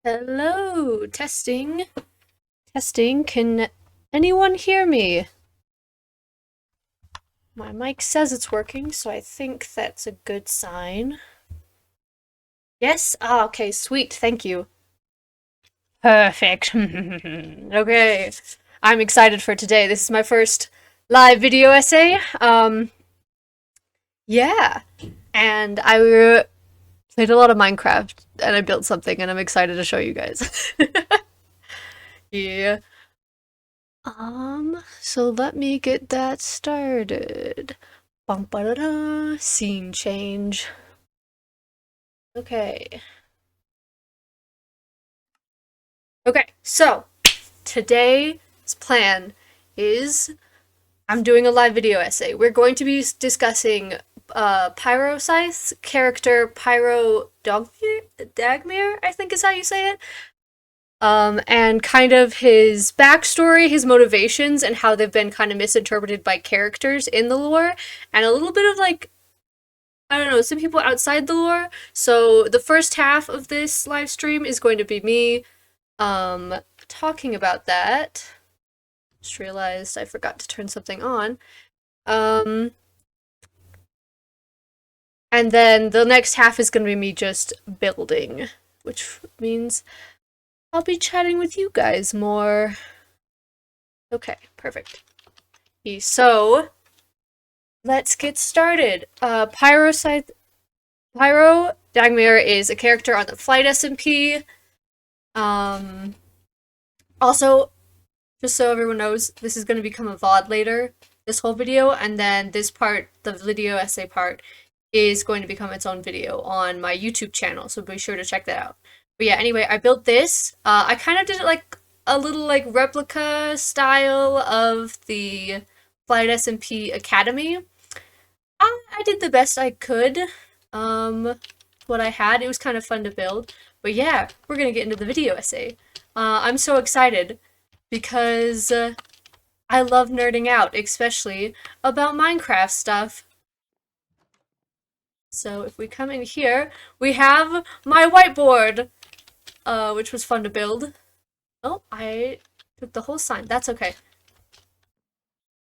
Hello, testing. Testing, can anyone hear me? My mic says it's working, so I think that's a good sign. Yes? Ah, okay, sweet, thank you. Perfect. Okay, I'm excited for today. This is my first live video essay. Yeah, and I played a lot of Minecraft, and I built something, and I'm excited to show you guys. Yeah. So let me get that started. Bum ba da da. Scene change. Okay. Okay, so today's plan is I'm doing a live video essay. We're going to be discussing Pyro character Pyro Dagmeare, I think is how you say it. And kind of his backstory, his motivations, and how they've been kind of misinterpreted by characters in the lore, and a little bit of like, I don't know, some people outside the lore. So the first half of this live stream is going to be me talking about that. Just realized I forgot to turn something on. Um and then the next half is going to be me just building, which means I'll be chatting with you guys more. Okay, perfect. So, let's get started. Pyro Dagmeare is a character on the flight SMP. Um, Also, just so everyone knows, this is going to become a VOD later, this whole video, and then this part, the video essay part, is going to become its own video on my YouTube channel, so be sure to check that out. But yeah, anyway, I built this. I kind of did it like a little like replica style of the Flight SMP Academy. I did the best I could. What I had, it was kind of fun to build. But yeah, we're gonna get into the video essay. I'm so excited because I love nerding out, especially about Minecraft stuff. So if we come in here, we have my whiteboard, which was fun to build. Oh, I took the whole sign. That's okay.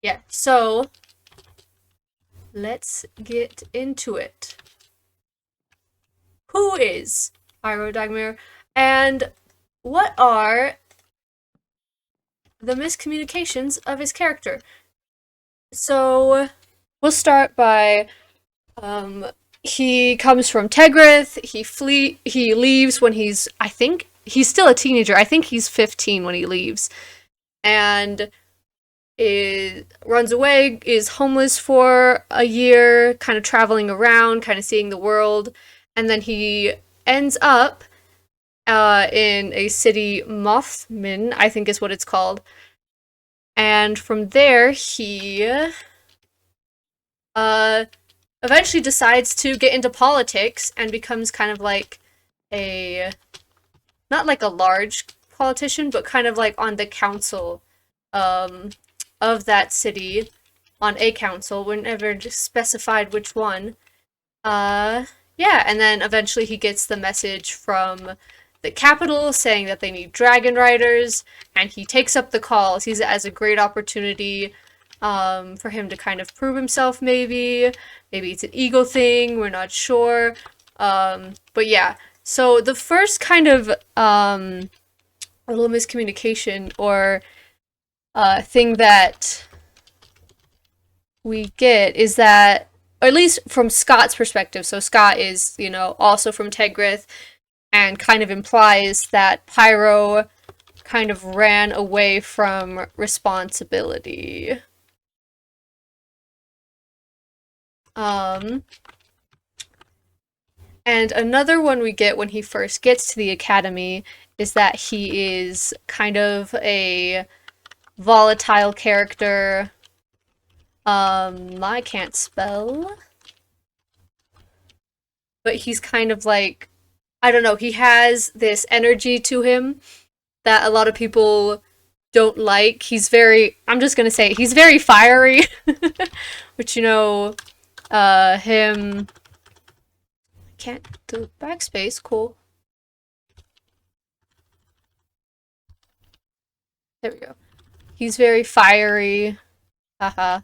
Yeah, so let's get into it. Who is Pyro Dagmeare, and what are the miscommunications of his character? So we'll start by he comes from Tegrith. He leaves when I think he's still a teenager. I think he's 15 when he leaves. And runs away, is homeless for a year, kind of traveling around, kind of seeing the world, and then he ends up in a city, Mothman, I think is what it's called. And from there, he eventually decides to get into politics and becomes kind of like not like a large politician, but kind of like on the council of that city, on a council, whenever just specified which one. Yeah, and then eventually he gets the message from the capital saying that they need dragon riders, and he takes up the call, sees it as a great opportunity for him to kind of prove himself, maybe. Maybe it's an ego thing, we're not sure. But yeah, so the first kind of little miscommunication or thing that we get is that, or at least from Scott's perspective, so Scott is, also from Tegrith, and kind of implies that Pyro kind of ran away from responsibility. And another one we get when he first gets to the academy is that he is kind of a volatile character. I can't spell. But he's kind of like, I don't know, he has this energy to him that a lot of people don't like. I'm just gonna say, he's very fiery. Which, him, I can't do backspace, cool. There we go. He's very fiery. Haha.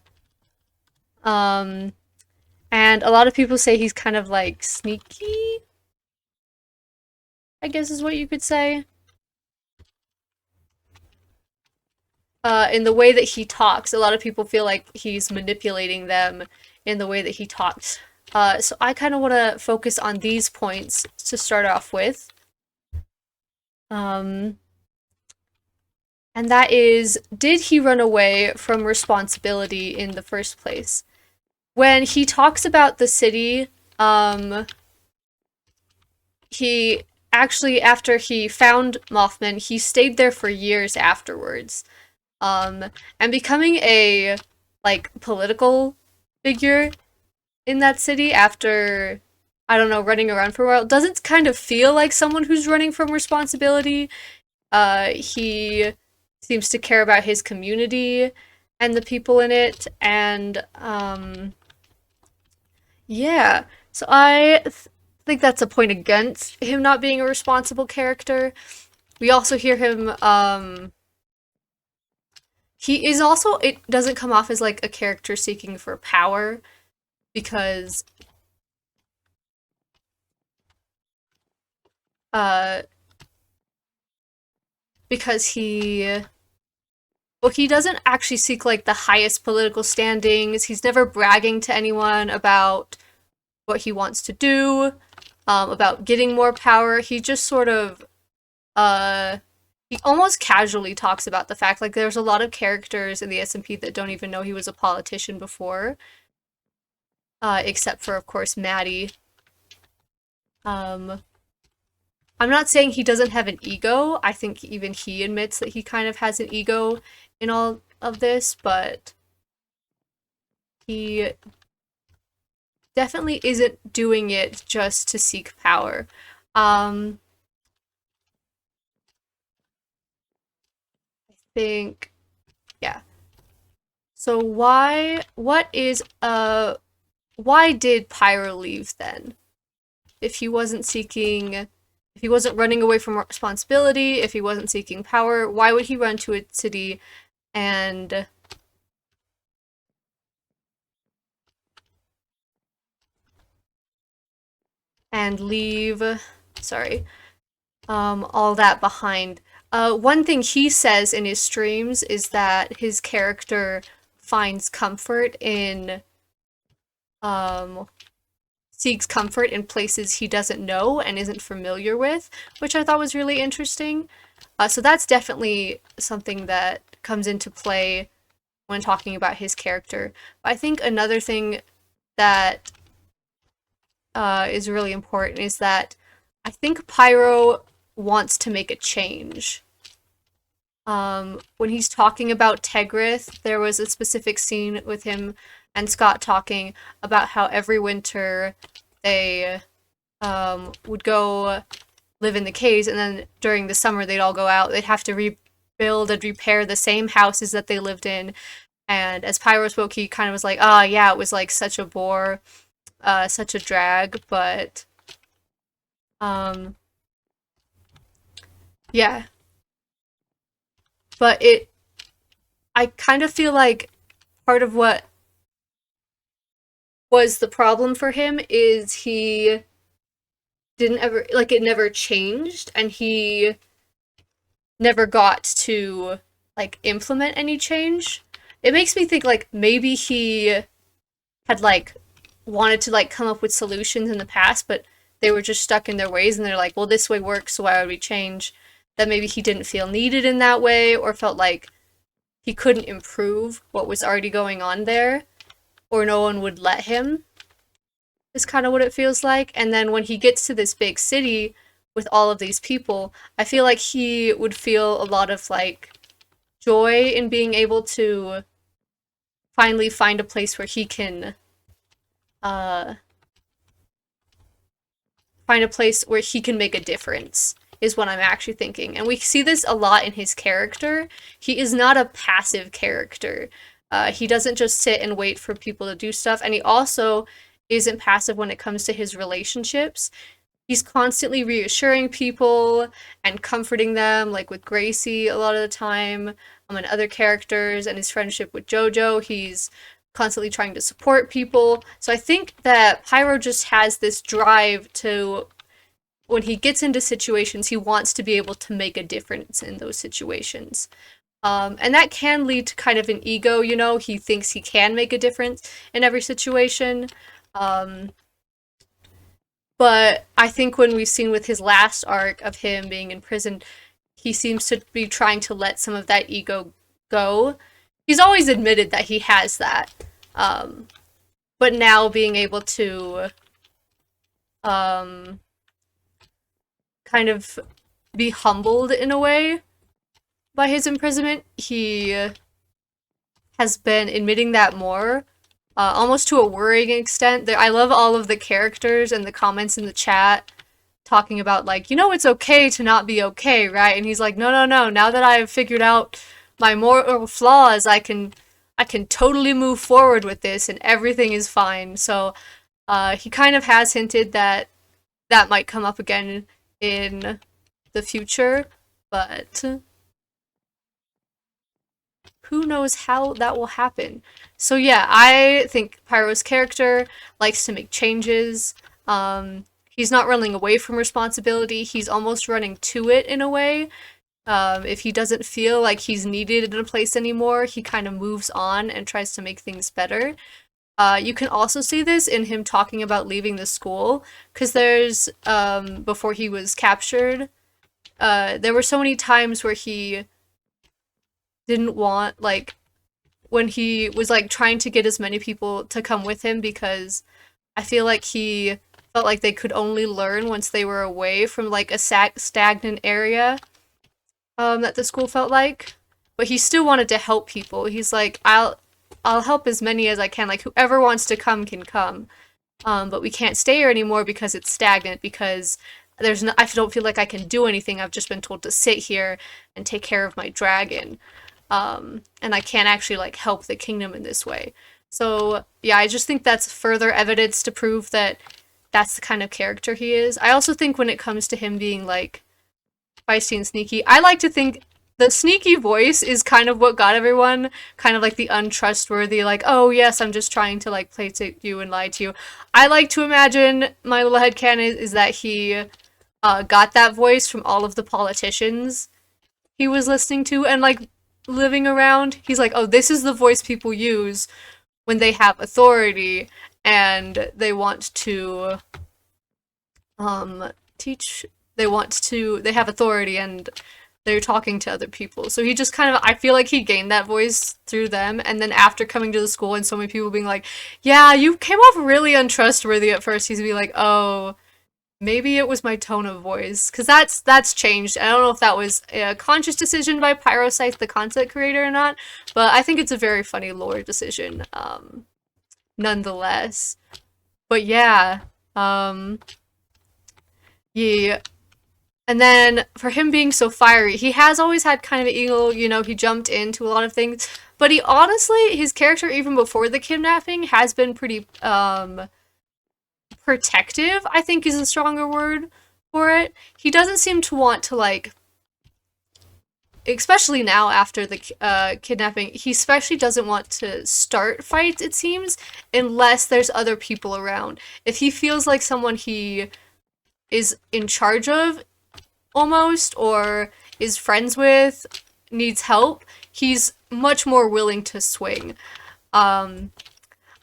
Um, and a lot of people say he's kind of like sneaky, I guess is what you could say. In the way that he talks, a lot of people feel like he's manipulating them in the way that he talks. So I kind of want to focus on these points to start off with. And that is, did he run away from responsibility in the first place? When he talks about the city, he actually, after he found Mothman, he stayed there for years afterwards. And becoming a, like, political figure in that city after, I don't know, running around for a while, doesn't kind of feel like someone who's running from responsibility. He seems to care about his community and the people in it, and, yeah. So think that's a point against him not being a responsible character. We also hear him, he is also, it doesn't come off as like a character seeking for power because uh because he well, he doesn't actually seek like the highest political standings. He's never bragging to anyone about what he wants to do, about getting more power. He just sort of he almost casually talks about the fact like there's a lot of characters in the SMP that don't even know he was a politician before, except for of course Maddie. Um, I'm not saying he doesn't have an ego. I think even he admits that he kind of has an ego in all of this, but he definitely isn't doing it just to seek power. I think, yeah. So why did Pyro leave then? If he wasn't seeking, if he wasn't running away from responsibility, if he wasn't seeking power, why would he run to a city and leave, sorry, all that behind? One thing he says in his streams is that his character finds comfort in, um, seeks comfort in places he doesn't know and isn't familiar with, which I thought was really interesting. So that's definitely something that comes into play when talking about his character. I think another thing that is really important is that I think Pyro wants to make a change. When he's talking about Tegrith, there was a specific scene with him and Scott talking about how every winter they would go live in the caves, and then during the summer they'd all go out. They'd have to rebuild and repair the same houses that they lived in. And as Pyro spoke, he kind of was like, "Ah, yeah, it was like such a bore, such a drag." But um, yeah, but I kind of feel like part of what was the problem for him is he didn't ever, like, it never changed, and he never got to, like, implement any change. It makes me think, like, maybe he had, like, wanted to, like, come up with solutions in the past, but they were just stuck in their ways, and they're like, well, this way works, so why would we change? That maybe he didn't feel needed in that way, or felt like he couldn't improve what was already going on there, or no one would let him, is kind of what it feels like. And then when he gets to this big city with all of these people, I feel like he would feel a lot of, like, joy in being able to finally find a place where he can find a place where he can make a difference, is what I'm actually thinking. And we see this a lot in his character. He is not a passive character. He doesn't just sit and wait for people to do stuff, and he also isn't passive when it comes to his relationships. he's constantly reassuring people and comforting them, like with Gracie a lot of the time, and other characters, and his friendship with Jojo. He's constantly trying to support people. So I think that Pyro just has this drive to, when he gets into situations, he wants to be able to make a difference in those situations. And that can lead to kind of an ego, you know, he thinks he can make a difference in every situation. Um, but I think when we've seen with his last arc of him being in prison, he seems to be trying to let some of that ego go. He's always admitted that he has that. Um, but now being able to um, kind of be humbled in a way by his imprisonment, he has been admitting that more, almost to a worrying extent. I love all of the characters and the comments in the chat talking about, like, you know, it's okay to not be okay, right? And he's like, no, no, no. Now that I've figured out my moral flaws, I can totally move forward with this, and everything is fine. So, he kind of has hinted that that might come up again in the future, but who knows how that will happen. So yeah, I think Pyro's character likes to make changes. He's not running away from responsibility, he's almost running to it in a way. If he doesn't feel like he's needed in a place anymore, he kind of moves on and tries to make things better. You can also see this in him talking about leaving the school, because there's, before he was captured, there were so many times where he didn't want, like, when he was, like, trying to get as many people to come with him, because I feel like he felt like they could only learn once they were away from, like, a stagnant area, that the school felt like. But he still wanted to help people. He's like, I'll help as many as I can. Like, whoever wants to come can come. But we can't stay here anymore because it's stagnant, because I don't feel like I can do anything. I've just been told to sit here and take care of my dragon. And I can't actually, like, help the kingdom in this way. So, yeah, I just think that's further evidence to prove that that's the kind of character he is. I also think when it comes to him being, like, feisty and sneaky, I like to think the sneaky voice is kind of what got everyone, kind of like the untrustworthy, like, oh yes, I'm just trying to, like, play to you and lie to you. I like to imagine, my little headcanon is that he got that voice from all of the politicians he was listening to and, like, living around. He's like, oh, this is the voice people use when they have authority and they want to teach, they have authority and they're talking to other people. So he just kind of, I feel like he gained that voice through them, and then after coming to the school and so many people being like, yeah, you came off really untrustworthy at first, he's be like, oh, maybe it was my tone of voice, because that's changed. I don't know if that was a conscious decision by Pyrocyte, the content creator, or not, but I think it's a very funny lore decision, nonetheless. But yeah, yeah. And then for him being so fiery, he has always had kind of an ego, you know, he jumped into a lot of things, but he honestly, his character even before the kidnapping has been pretty, protective, I think is a stronger word for it. He doesn't seem to want to, like, especially now after the kidnapping, he especially doesn't want to start fights, it seems, unless there's other people around. If he feels like someone he is in charge of, almost, or is friends with, needs help, he's much more willing to swing.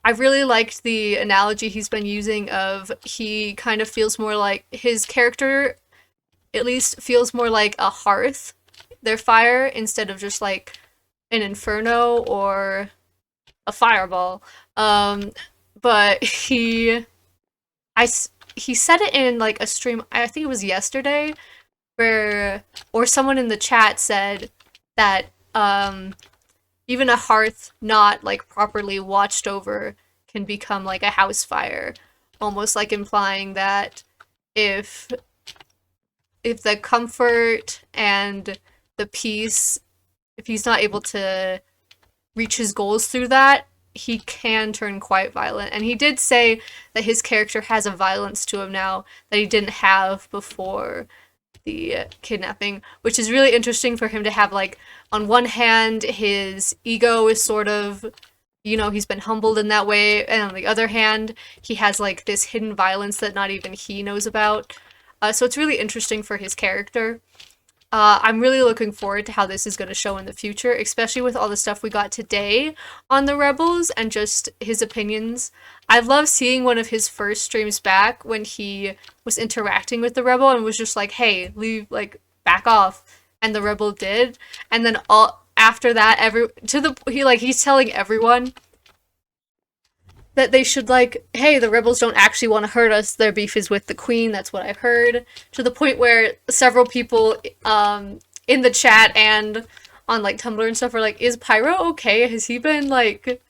I really liked the analogy he's been using of, he kind of feels more like, his character at least feels more like a hearth, their fire, instead of just like an inferno or a fireball. But he said it in like a stream, I think it was yesterday, where, or someone in the chat said that even a hearth not, like, properly watched over can become like a house fire, almost like implying that if the comfort and the peace, if he's not able to reach his goals through that, he can turn quite violent. And he did say that his character has a violence to him now that he didn't have before the kidnapping, which is really interesting for him to have. Like, on one hand, his ego is sort of, you know, he's been humbled in that way, and on the other hand, he has like this hidden violence that not even he knows about. So it's really interesting for his character. I'm really looking forward to how this is going to show in the future, especially with all the stuff we got today on the Rebels and just his opinions. I love seeing one of his first streams back when he was interacting with the Rebel and was just like, "Hey, leave, like, back off," and the Rebel did. And then all after that, he's telling everyone that they should, like, hey, the rebels don't actually want to hurt us, their beef is with the queen, that's what I've heard, to the point where several people in the chat and on like Tumblr and stuff are like, is Pyro okay? Has he been like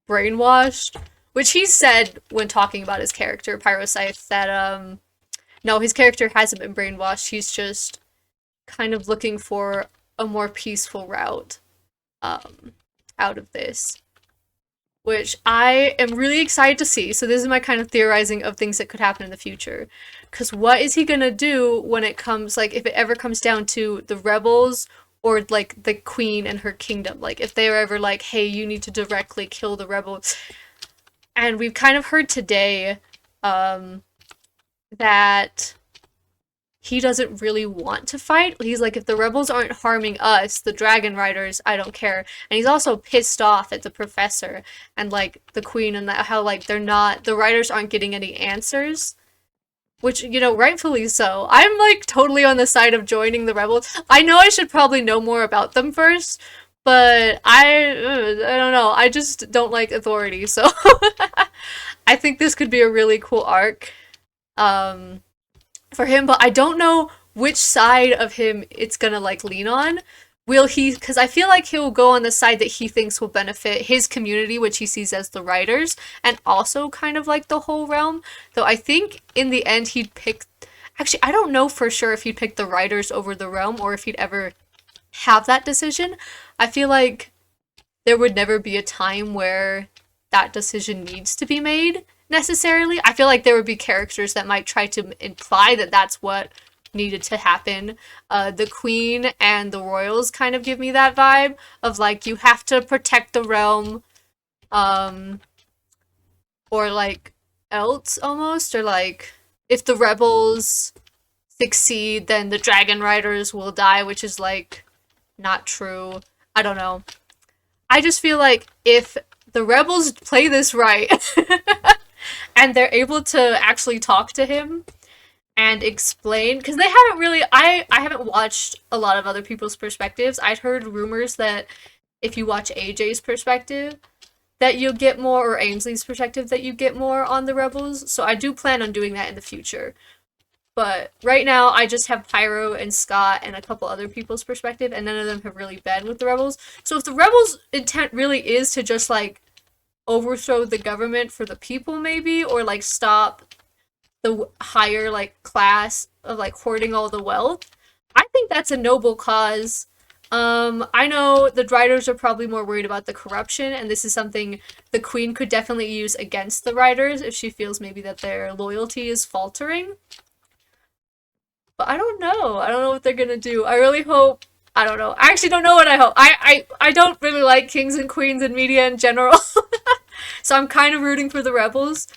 brainwashed? Which he said when talking about his character, Pyro Scythe, that no, his character hasn't been brainwashed, he's just kind of looking for a more peaceful route out of this, which I am really excited to see. So this is my kind of theorizing of things that could happen in the future. Because what is he gonna do when it comes, like, if it ever comes down to the rebels or, like, the queen and her kingdom? Like, if they're ever like, hey, you need to directly kill the rebels. And we've kind of heard today that he doesn't really want to fight. He's like, if the rebels aren't harming us, the dragon riders, I don't care. And he's also pissed off at the professor and like the queen and how like the riders aren't getting any answers. Which, you know, rightfully so. I'm like totally on the side of joining the rebels. I know I should probably know more about them first, but I don't know. I just don't like authority, so I think this could be a really cool arc. For him, but I don't know which side of him it's gonna like lean on. Will he, because I feel like he'll go on the side that he thinks will benefit his community, which he sees as the writers, and also kind of like the whole realm. Though I think in the end he'd pick, actually I don't know for sure if he'd pick the writers over the realm or if he'd ever have that decision. I feel like there would never be a time where that decision needs to be made necessarily. I feel like there would be characters that might try to imply that that's what needed to happen. The queen and the royals kind of give me that vibe of like, you have to protect the realm, or like else almost, or like if the rebels succeed, then the dragon riders will die, which is like not true. I don't know. I just feel like if the rebels play this right and they're able to actually talk to him and explain, because they haven't really, I haven't watched a lot of other people's perspectives. I'd heard rumors that if you watch AJ's perspective that you'll get more, or Ainsley's perspective that you get more on the rebels, so I do plan on doing that in the future. But right now I just have Pyro and Scott and a couple other people's perspective, and none of them have really been with the rebels. So if the rebels' intent really is to just like overthrow the government for the people, maybe, or like stop the higher like class of like hoarding all the wealth, I think that's a noble cause. I know the writers are probably more worried about the corruption, and this is something the queen could definitely use against the writers if she feels maybe that their loyalty is faltering. But I don't know. I don't know what they're gonna do. I really hope. I don't know. I actually don't know what I hope. I don't really like kings and queens in media in general. So I'm kind of rooting for the rebels.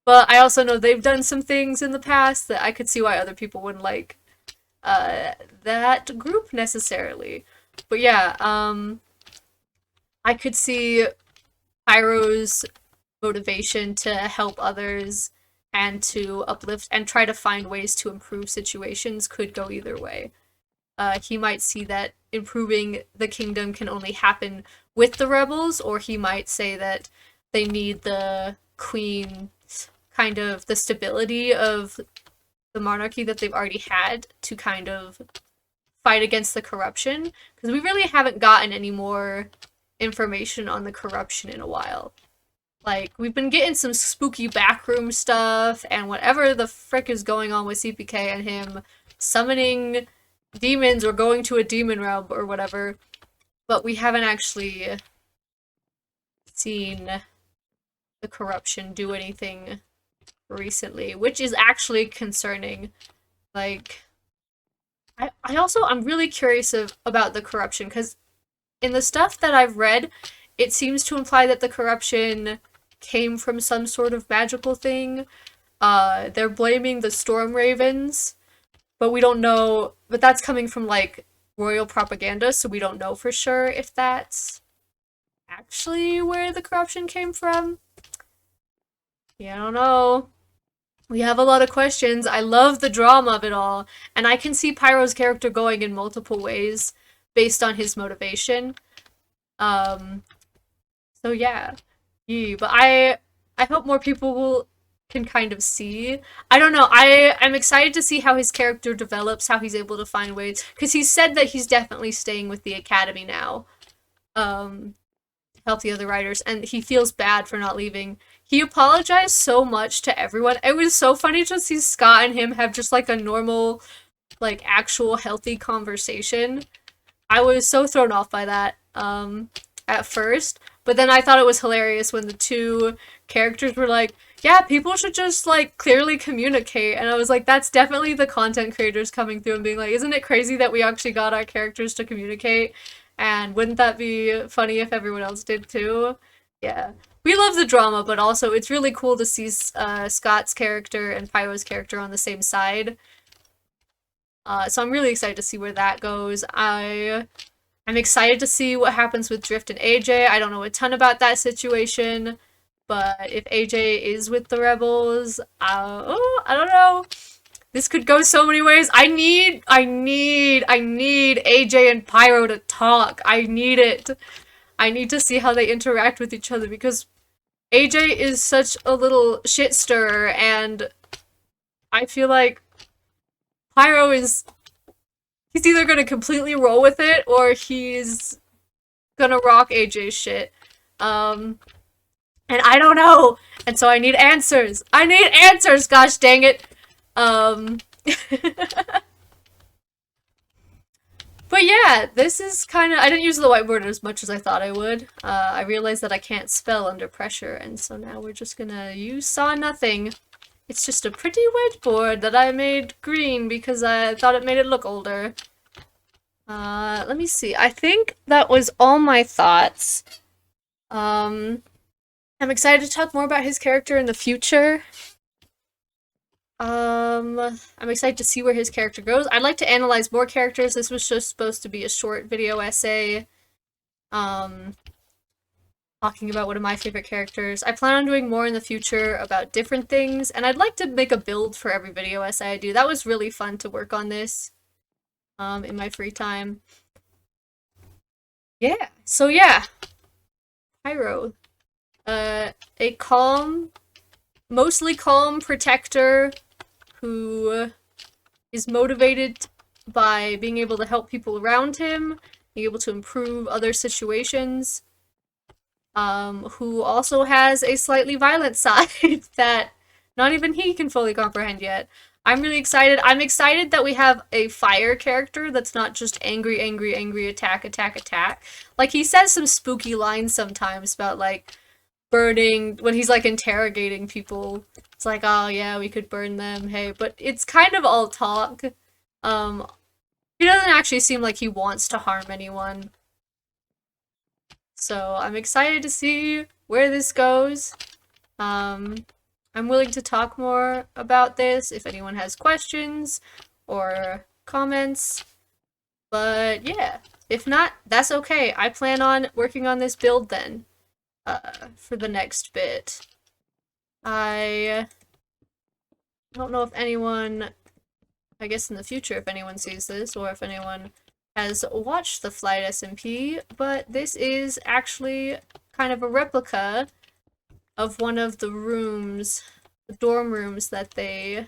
But I also know they've done some things in the past that I could see why other people wouldn't like that group necessarily. But yeah, I could see Pyro's motivation to help others and to uplift and try to find ways to improve situations could go either way. He might see that improving the kingdom can only happen with the rebels, or he might say that they need the queen, kind of the stability of the monarchy that they've already had to kind of fight against the corruption, because we really haven't gotten any more information on the corruption in a while. Like, we've been getting some spooky backroom stuff and whatever the frick is going on with CPK and him summoning demons or going to a demon realm or whatever, but we haven't actually seen the corruption do anything recently, which is actually concerning. Like, I'm really curious about the corruption, because in the stuff that I've read, it seems to imply that the corruption came from some sort of magical thing. They're blaming the Storm Ravens, but we don't know, but that's coming from, like, royal propaganda, so we don't know for sure if that's actually where the corruption came from. Yeah, I don't know. We have a lot of questions. I love the drama of it all, and I can see Pyro's character going in multiple ways based on his motivation. Um, so yeah. But I hope more people can kind of see. I don't know. I'm excited to see how his character develops, how he's able to find ways, because he said that he's definitely staying with the academy now. To help the other writers, and he feels bad for not leaving. He apologized so much to everyone. It was so funny to see Scott and him have just like a normal, like, actual healthy conversation. I was so thrown off by that at first, but then I thought it was hilarious when the two characters were like, yeah, people should just like clearly communicate, and I was like, that's definitely the content creators coming through and being like, isn't it crazy that we actually got our characters to communicate? And wouldn't that be funny if everyone else did too? Yeah. We love the drama, but also it's really cool to see Scott's character and Pyro's character on the same side. So I'm really excited to see where that goes. I'm excited to see what happens with Drift and AJ. I don't know a ton about that situation, but if AJ is with the rebels, I don't know. This could go so many ways. I need AJ and Pyro to talk. I need it. I need to see how they interact with each other, because AJ is such a little shit stirrer, and I feel like Pyro he's either gonna completely roll with it, or he's gonna rock AJ's shit. And I don't know. And so I need answers. I need answers, gosh dang it. But yeah, this is kind of, I didn't use the whiteboard as much as I thought I would. I realized that I can't spell under pressure, and so now we're just gonna use saw nothing. It's just a pretty whiteboard that I made green because I thought it made it look older. Let me see. I think that was all my thoughts. I'm excited to talk more about his character in the future. I'm excited to see where his character goes. I'd like to analyze more characters. This was just supposed to be a short video essay. Talking about one of my favorite characters. I plan on doing more in the future about different things, and I'd like to make a build for every video essay I do. That was really fun to work on this, in my free time. Yeah, so yeah. Pyro. A calm, mostly calm protector who is motivated by being able to help people around him, being able to improve other situations, who also has a slightly violent side that not even he can fully comprehend yet. I'm really excited. I'm excited that we have a fire character that's not just angry, angry, angry, attack, attack, attack. Like, he says some spooky lines sometimes about, like, burning, when he's, like, interrogating people. It's like, oh, yeah, we could burn them, hey. But it's kind of all talk. He doesn't actually seem like he wants to harm anyone. So I'm excited to see where this goes. I'm willing to talk more about this if anyone has questions or comments. But yeah, if not, that's okay. I plan on working on this build then, for the next bit. I don't know if anyone, I guess in the future, if anyone sees this, or if anyone has watched the Flight SMP, but this is actually kind of a replica of one of the rooms, the dorm rooms that they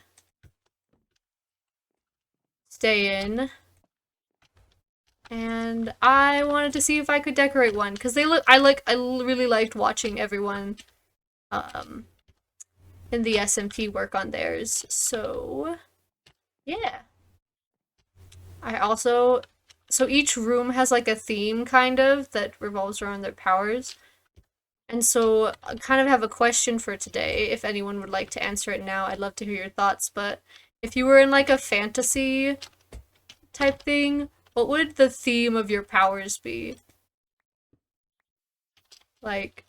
stay in. And I wanted to see if I could decorate one, because they look, I really liked watching everyone in the SMP work on theirs. So yeah. I also, so each room has like a theme kind of that revolves around their powers. And so I kind of have a question for today. If anyone would like to answer it now, I'd love to hear your thoughts. But if you were in like a fantasy type thing, what would the theme of your powers be? Like,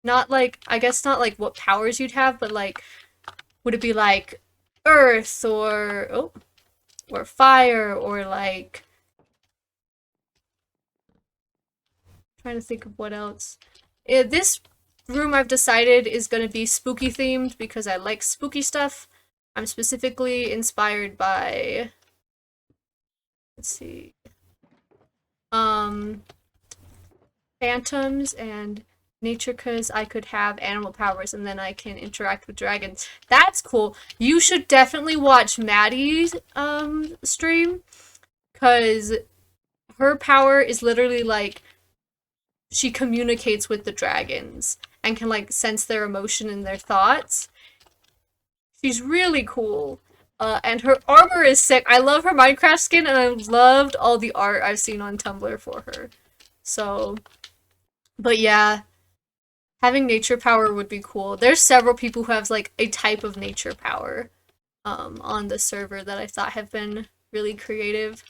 not like, I guess not like what powers you'd have, but like, would it be like earth or fire or like, trying to think of what else. This room I've decided is going to be spooky themed because I like spooky stuff. I'm specifically inspired by, let's see, um, phantoms and nature because I could have animal powers and then I can interact with dragons. That's cool. You should definitely watch Maddie's stream because her power is literally like she communicates with the dragons and can like sense their emotion and their thoughts. She's really cool. And her armor is sick. I love her Minecraft skin and I loved all the art I've seen on Tumblr for her. So, but yeah, having nature power would be cool. There's several people who have like a type of nature power on the server that I thought have been really creative.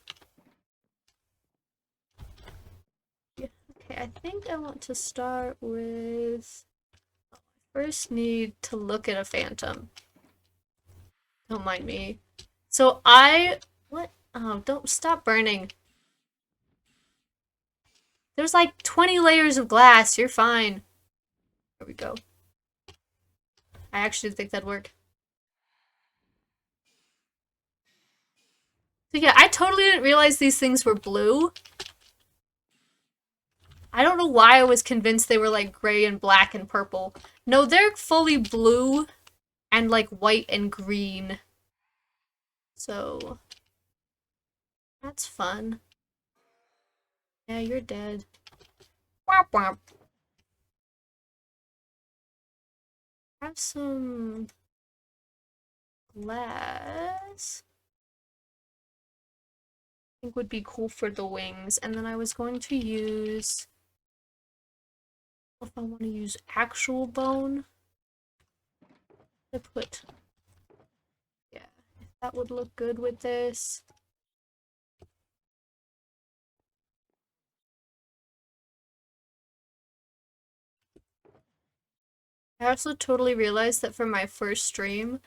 Yeah, okay, I think I want to start with first need to look at a phantom. Don't mind me. So what? Oh, don't stop burning. There's like 20 layers of glass. You're fine. There we go. I actually think that'd work. So yeah, I totally didn't realize these things were blue. I don't know why I was convinced they were like gray and black and purple. No, they're fully blue and like white and green. So that's fun. Yeah, you're dead. Womp womp. Have some glass. I think would be cool for the wings. And then I was going to use, if I want to use actual bone, I put, yeah, if that would look good with this. I also totally realized that for my first stream,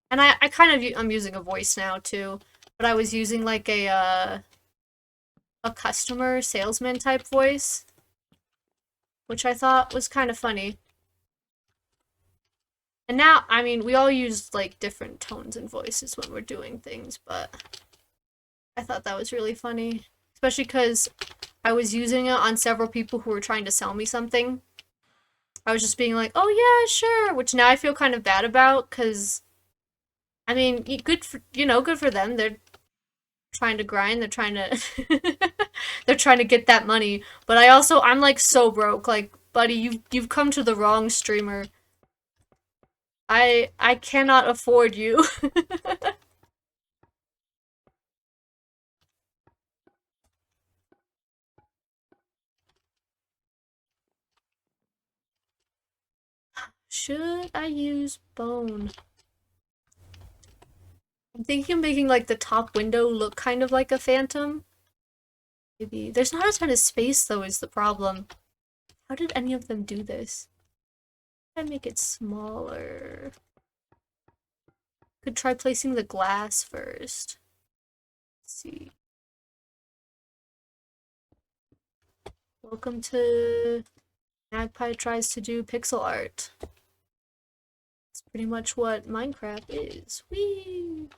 and I kind of, I'm using a voice now too, but I was using like a customer salesman type voice, which I thought was kind of funny. And now, I mean, we all use like different tones and voices when we're doing things, but I thought that was really funny, especially because I was using it on several people who were trying to sell me something. I was just being like, "Oh yeah, sure," which now I feel kind of bad about because I mean, good for good for them. They're trying to grind. They're trying to they're trying to get that money. But I'm like so broke. Like, buddy, you've come to the wrong streamer. I cannot afford you. Should I use bone? I'm thinking of making like the top window look kind of like a phantom. Maybe. There's not a ton of space though is the problem. How did any of them do this? I make it smaller. Could try placing the glass first. Let's see. Welcome to Magpie tries to do pixel art. It's pretty much what Minecraft is. Whee!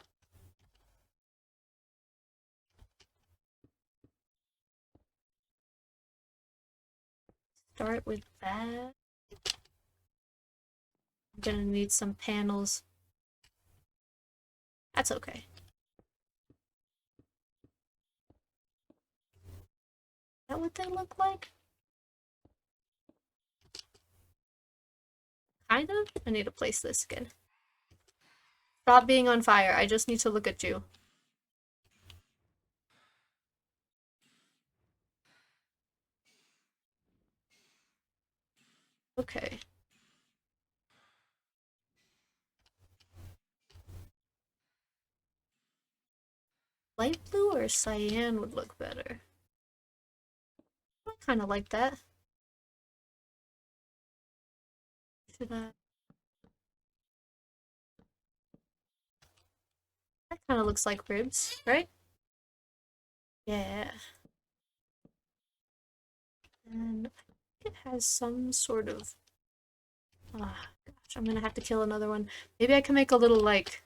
Start with that. I'm gonna need some panels. That's okay. Is that what they look like? Kind of? I need to place this again. Stop being on fire. I just need to look at you. Okay. Light blue or cyan would look better. I kind of like that. Should I? That kind of looks like ribs, right? Yeah. And I think it has some sort of... Ah, gosh, I'm gonna have to kill another one. Maybe I can make a little, like,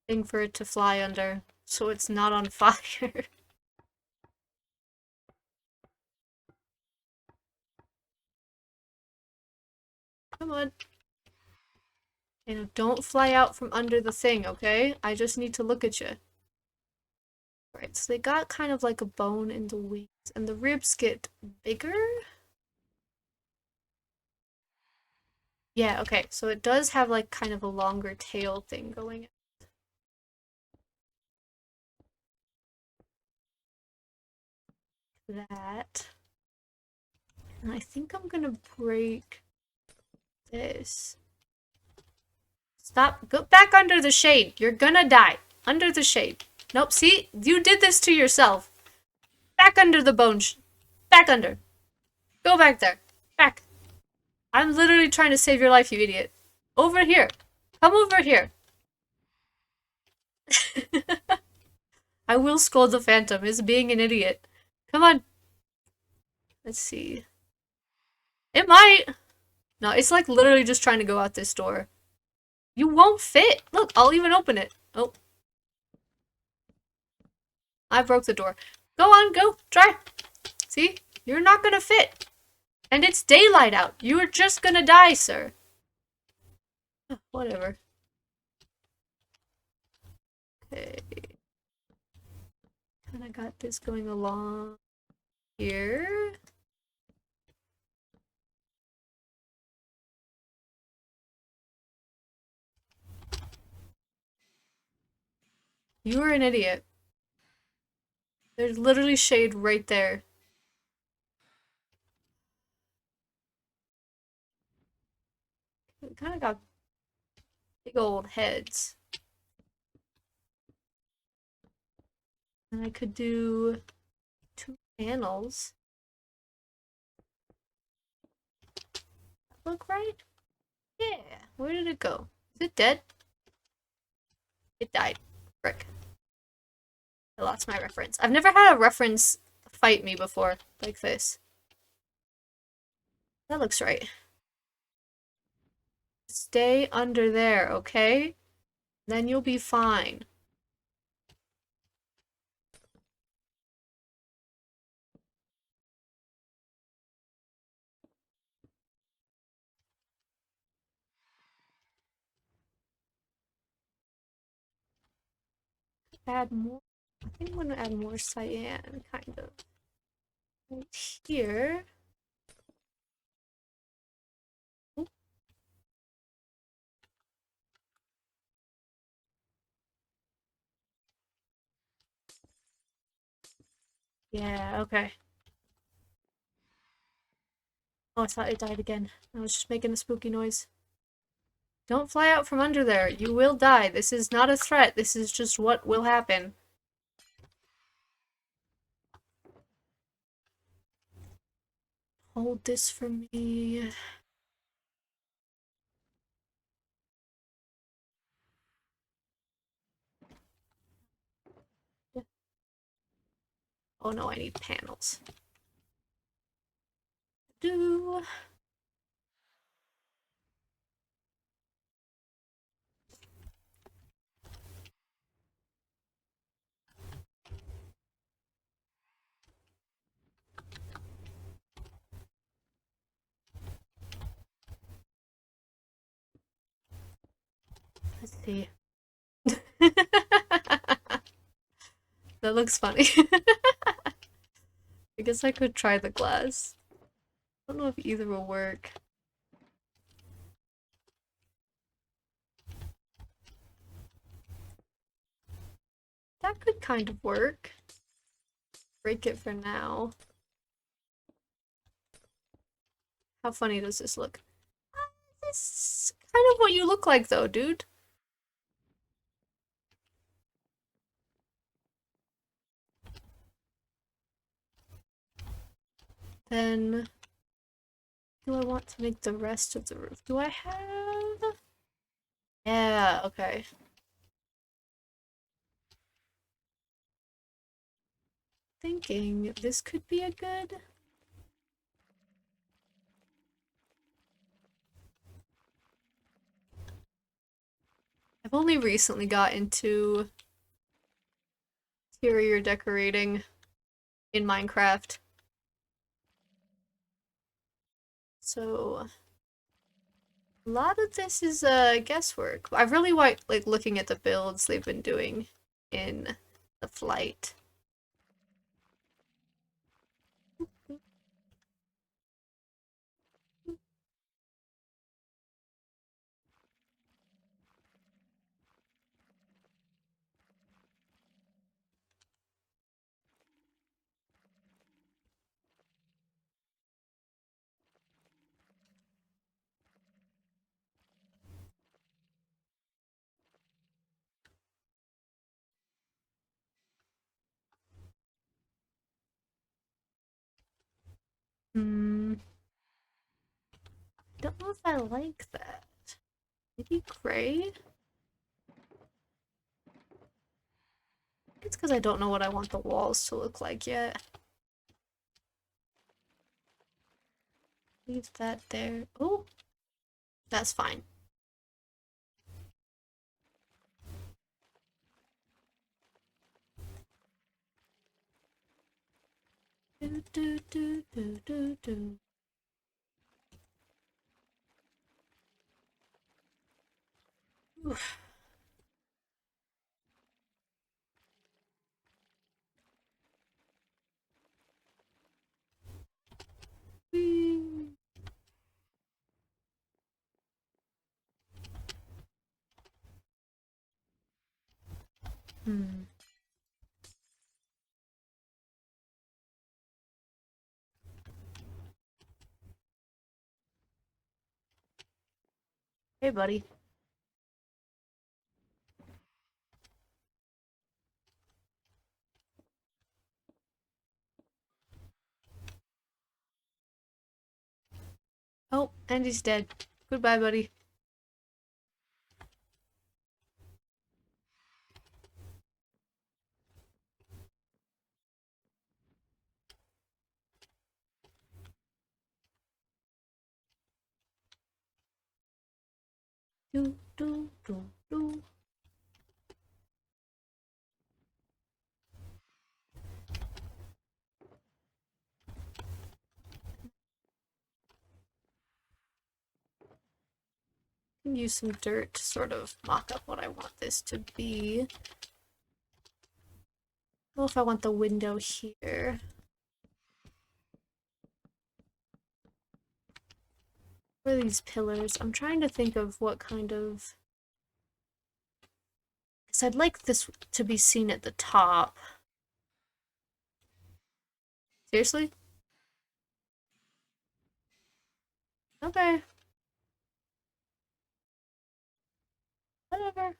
thing for it to fly under, so it's not on fire. Come on. You know, don't fly out from under the thing, okay? I just need to look at you. Right, so they got kind of like a bone in the wings, and the ribs get bigger? Yeah, okay, so it does have like kind of a longer tail thing going. That. And I think I'm gonna break this. Stop. Go back under the shade. You're gonna die. Under the shade. Nope, see? You did this to yourself. Back under the bone. Back under. Go back there. Back. I'm literally trying to save your life, you idiot. Over here. Come over here. I will scold the phantom. It's being an idiot. Come on. Let's see. It might. No, it's like literally just trying to go out this door. You won't fit. Look, I'll even open it. Oh. I broke the door. Go on, go. Try. See? You're not gonna fit. And it's daylight out. You are just gonna die, sir. Whatever. Okay. Kinda got this going along here. You are an idiot. There's literally shade right there. We kinda got big old heads. And I could do 2 panels. Look right? Yeah. Where did it go? Is it dead? It died. Frick. I lost my reference. I've never had a reference fight me before like this. That looks right. Stay under there, okay? Then you'll be fine. Add more. I think I'm gonna add more cyan, kind of. Right here. Oh, yeah, okay. Oh, I thought it died again. I was just making a spooky noise. Don't fly out from under there. You will die. This is not a threat. This is just what will happen. Hold this for me. Oh no, I need panels. Do. Let's see. That looks funny. I guess I could try the glass. I don't know if either will work. That could kind of work. Break it for now. How funny does this look? This is kind of what you look like though, dude. Then, do I want to make the rest of the roof? Do I have? Yeah, okay. Thinking this could be a good. I've only recently got into interior decorating in Minecraft. So a lot of this is guesswork. I really like looking at the builds they've been doing in the flight. Hmm. I don't know if I like that. Maybe gray? It's because I don't know what I want the walls to look like yet. Leave that there. Oh, that's fine. Do, do, do, do, do, do. Oof. Whee. Hmm. Hey, buddy. Oh, and he's dead. Goodbye, buddy. Do, do, do, do. Can use some dirt to sort of mock up what I want this to be. I don't know if I want the window here. What are these pillars? I'm trying to think of what kind of... Because I'd like this to be seen at the top. Seriously? Okay. Whatever.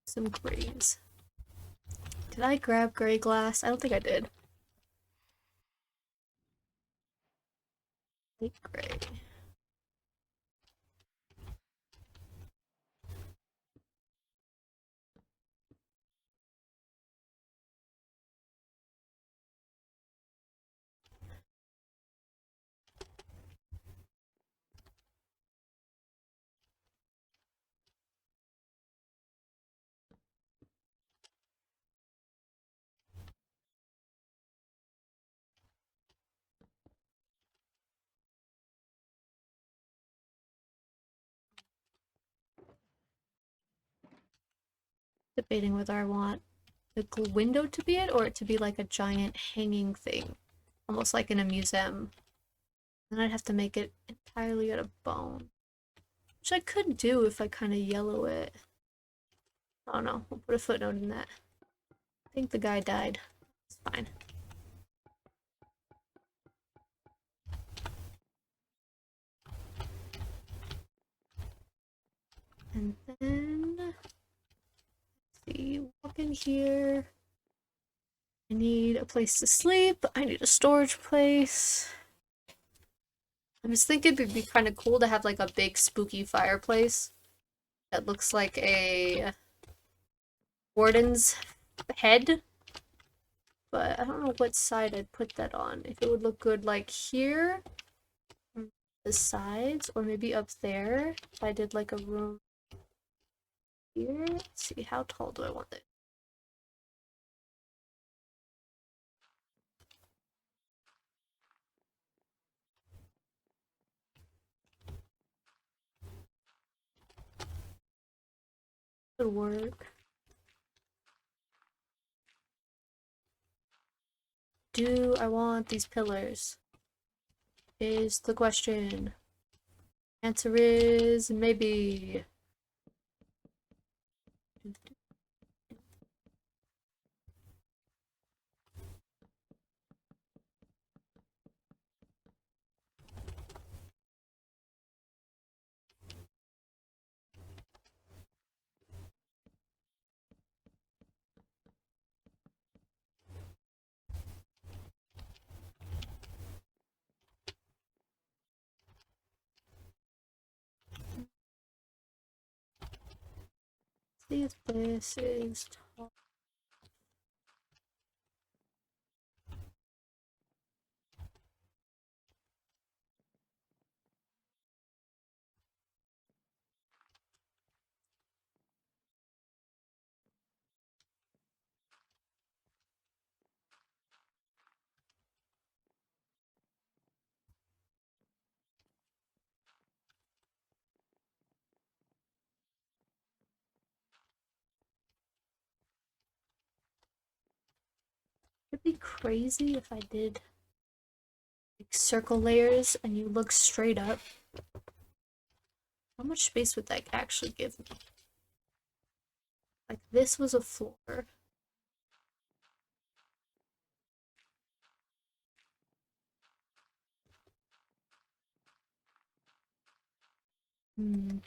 Some grays. Did I grab gray glass? I don't think I did. Light gray. Debating whether I want the window to be it or it to be like a giant hanging thing. Almost like in a museum. Then I'd have to make it entirely out of bone. Which I could do if I kind of yellow it. I don't know. We'll put a footnote in that. I think the guy died. It's fine. And then, let's see, walk in here. I need a place to sleep. I need a storage place. I was thinking it'd be kind of cool to have like a big spooky fireplace that looks like a warden's head. But I don't know what side I'd put that on. If it would look good like here, on the sides, or maybe up there. If I did like a room here. Let's see, how tall do I want it? Could work. Do I want these pillars? Is the question. Answer is maybe. See if this is tall. It'd be crazy if I did like circle layers and you look straight up. How much space would that actually give me? Like this was a floor. Hmm.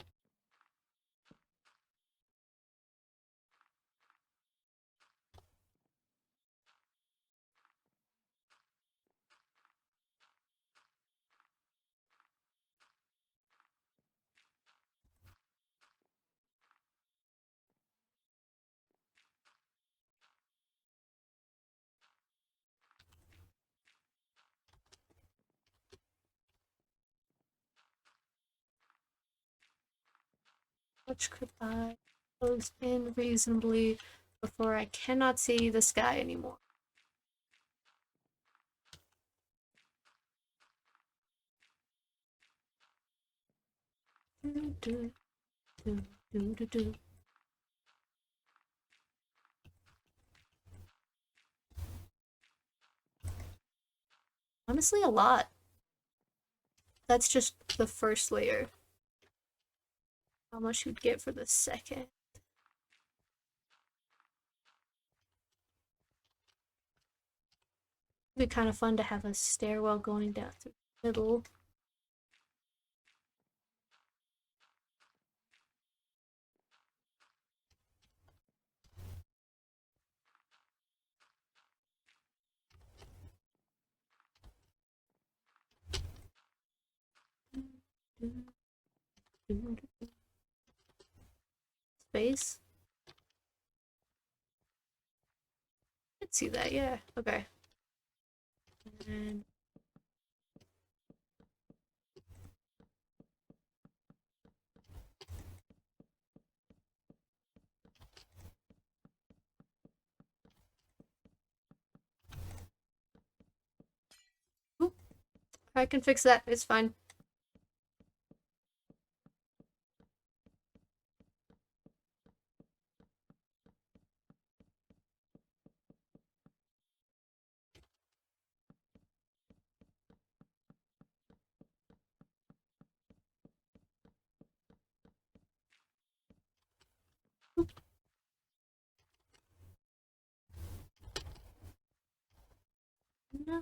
Much could I close in reasonably before I cannot see the sky anymore? Do, do, do, do, do, do. Honestly, a lot. That's just the first layer. How much you'd get for the second? It'd be kind of fun to have a stairwell going down through the middle. Space? I could see that, yeah. Okay. And oop, I can fix that. It's fine. No.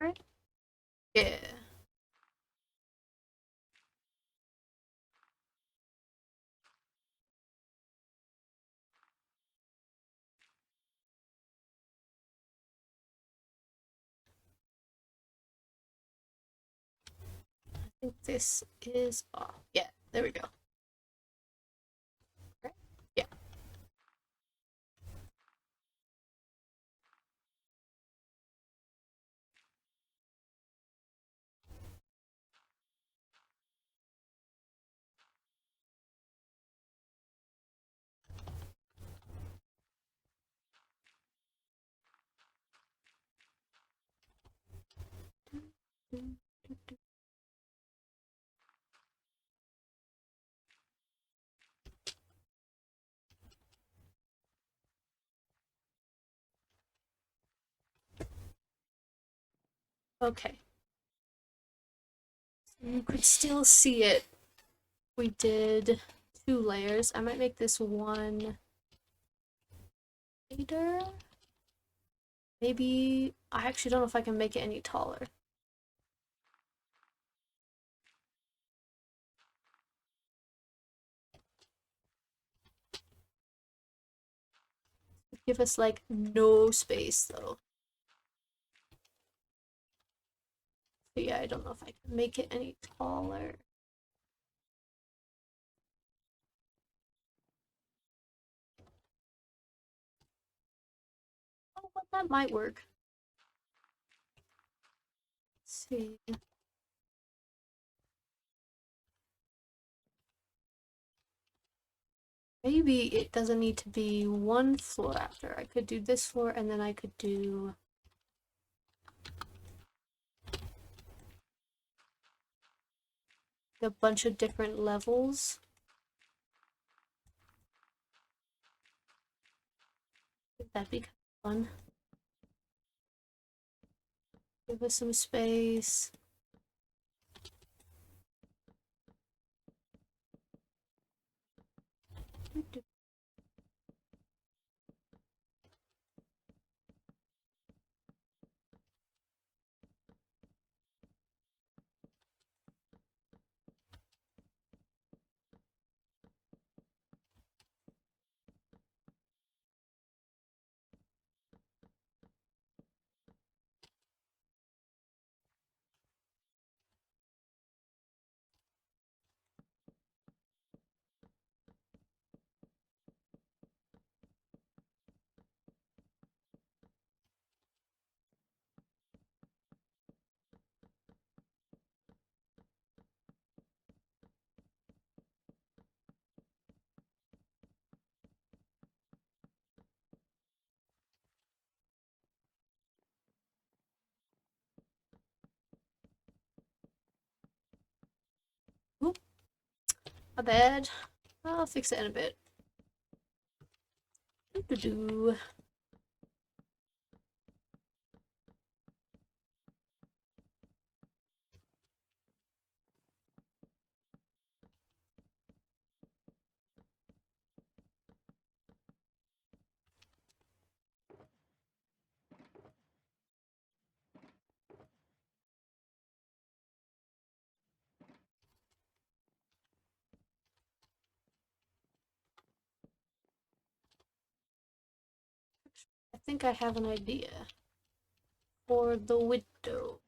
Right? Yeah. I think this is off. Yeah, there we go. Right? Yeah. Okay. You could still see it. We did 2 layers. I might make this one later. Maybe I actually don't know if I can make it any taller. Give us like no space though. So yeah, I don't know if I can make it any taller. Oh, well, that might work. Let's see. Maybe it doesn't need to be one floor after. I could do this floor and then I could do a bunch of different levels. That'd be kind of fun. Give us some space. Oop, my bad. I'll fix it in a bit. Doo-doo-doo. I think I have an idea for the window.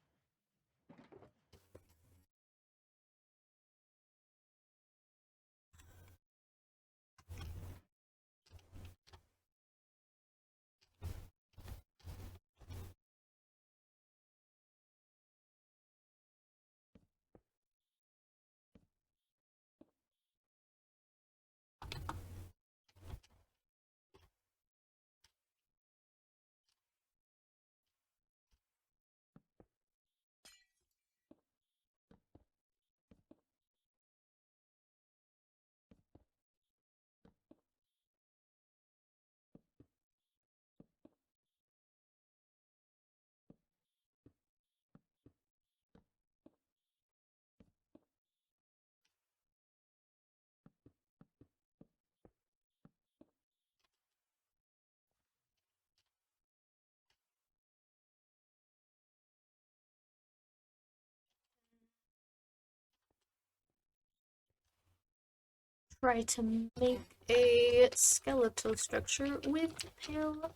try to make a skeletal structure with pale.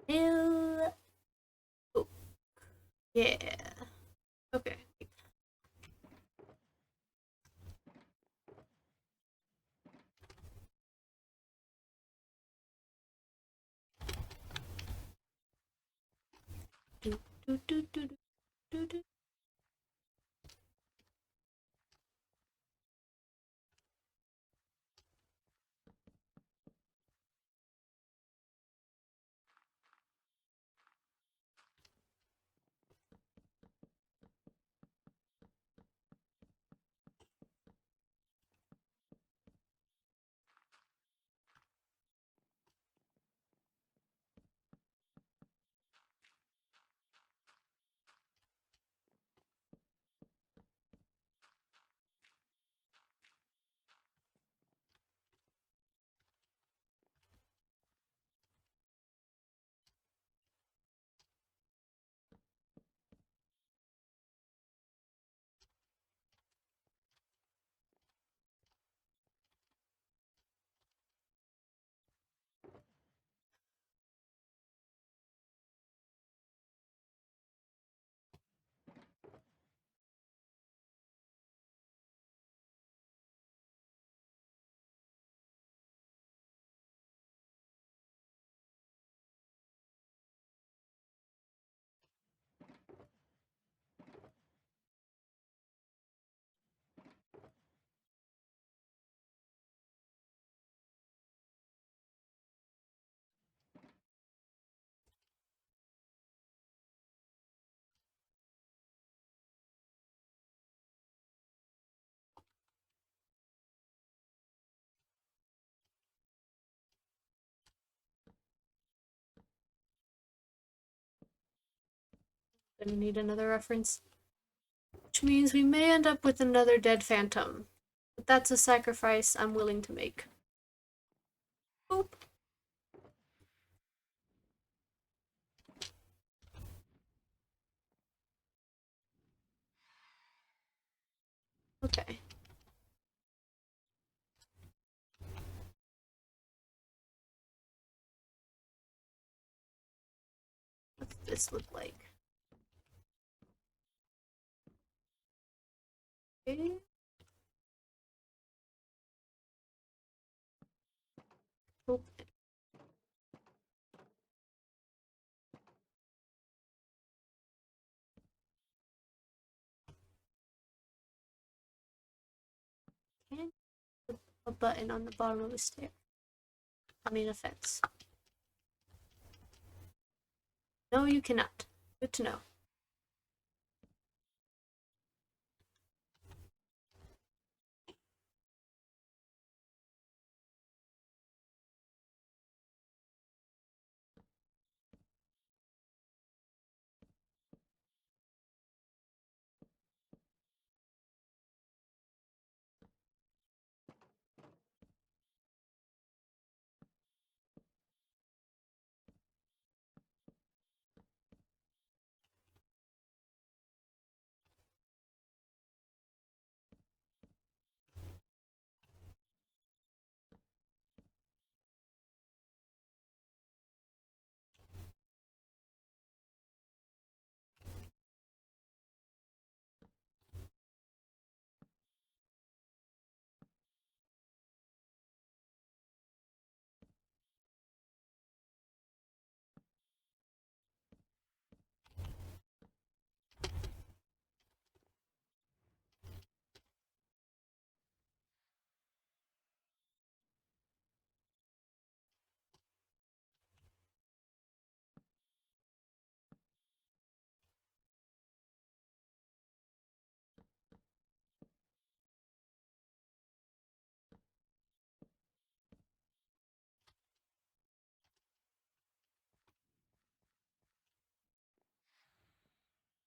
Pale. Oh, yeah. Okay. Do, do, do, do, do, do. Gonna need another reference. Which means we may end up with another dead phantom. But that's a sacrifice I'm willing to make. Boop. Okay. What's this look like? Okay. Oh, can't put a button on the bottom of the stair. I mean, a fence. No, you cannot. Good to know.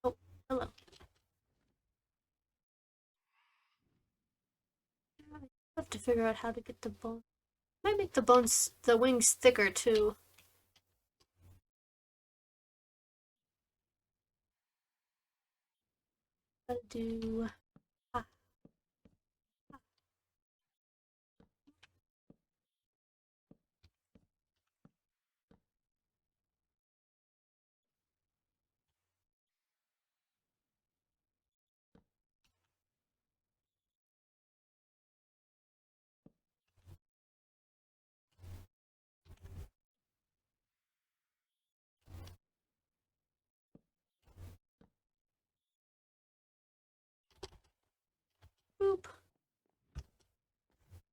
Oh, hello. I have to figure out how to get the bone. Might make the wings thicker too. Gotta do. Ah,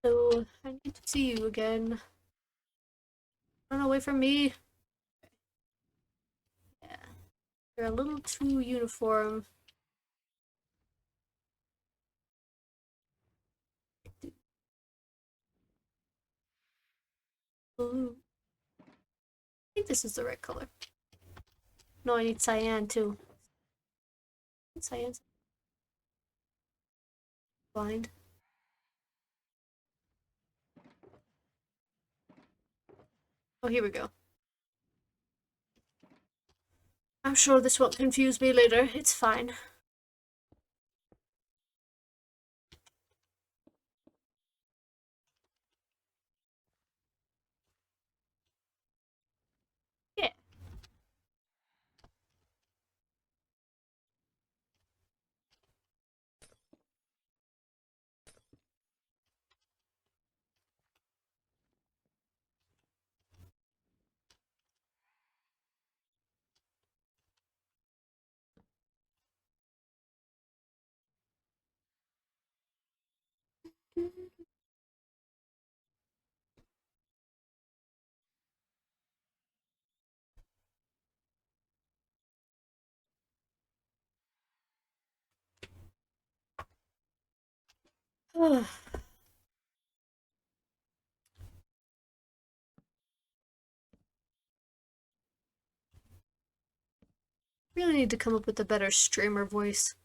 Hello, I need to see you again. Run away from me. Yeah, you're a little too uniform. Blue. I think this is the right color. No, I need cyan too. Cyan's blind. Oh, here we go. I'm sure this won't confuse me later. It's fine. Yeah. Really need to come up with a better streamer voice.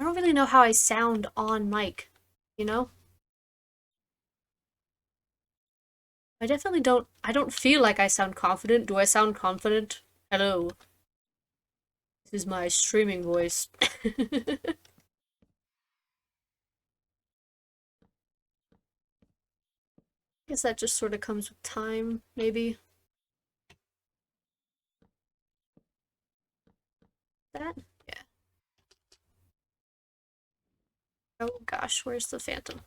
I don't really know how I sound on mic, you know? I definitely don't feel like I sound confident. Do I sound confident? Hello. This is my streaming voice. Guess that just sort of comes with time, maybe. That? Yeah. Oh gosh, where's the phantom?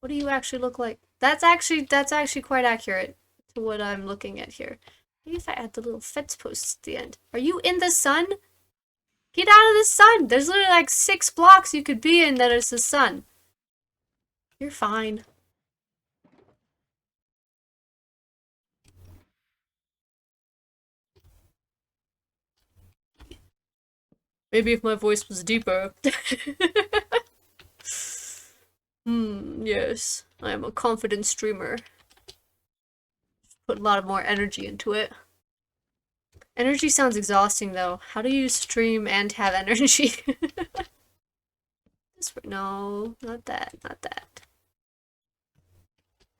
What do you actually look like? That's actually quite accurate to what I'm looking at here. Maybe if I add the little fence posts at the end. Are you in the sun? Get out of the sun! There's literally like 6 blocks you could be in that is the sun. You're fine. Maybe if my voice was deeper. Yes. I am a confident streamer. Put a lot more energy into it. Energy sounds exhausting though. How do you stream and have energy? No, not that, not that.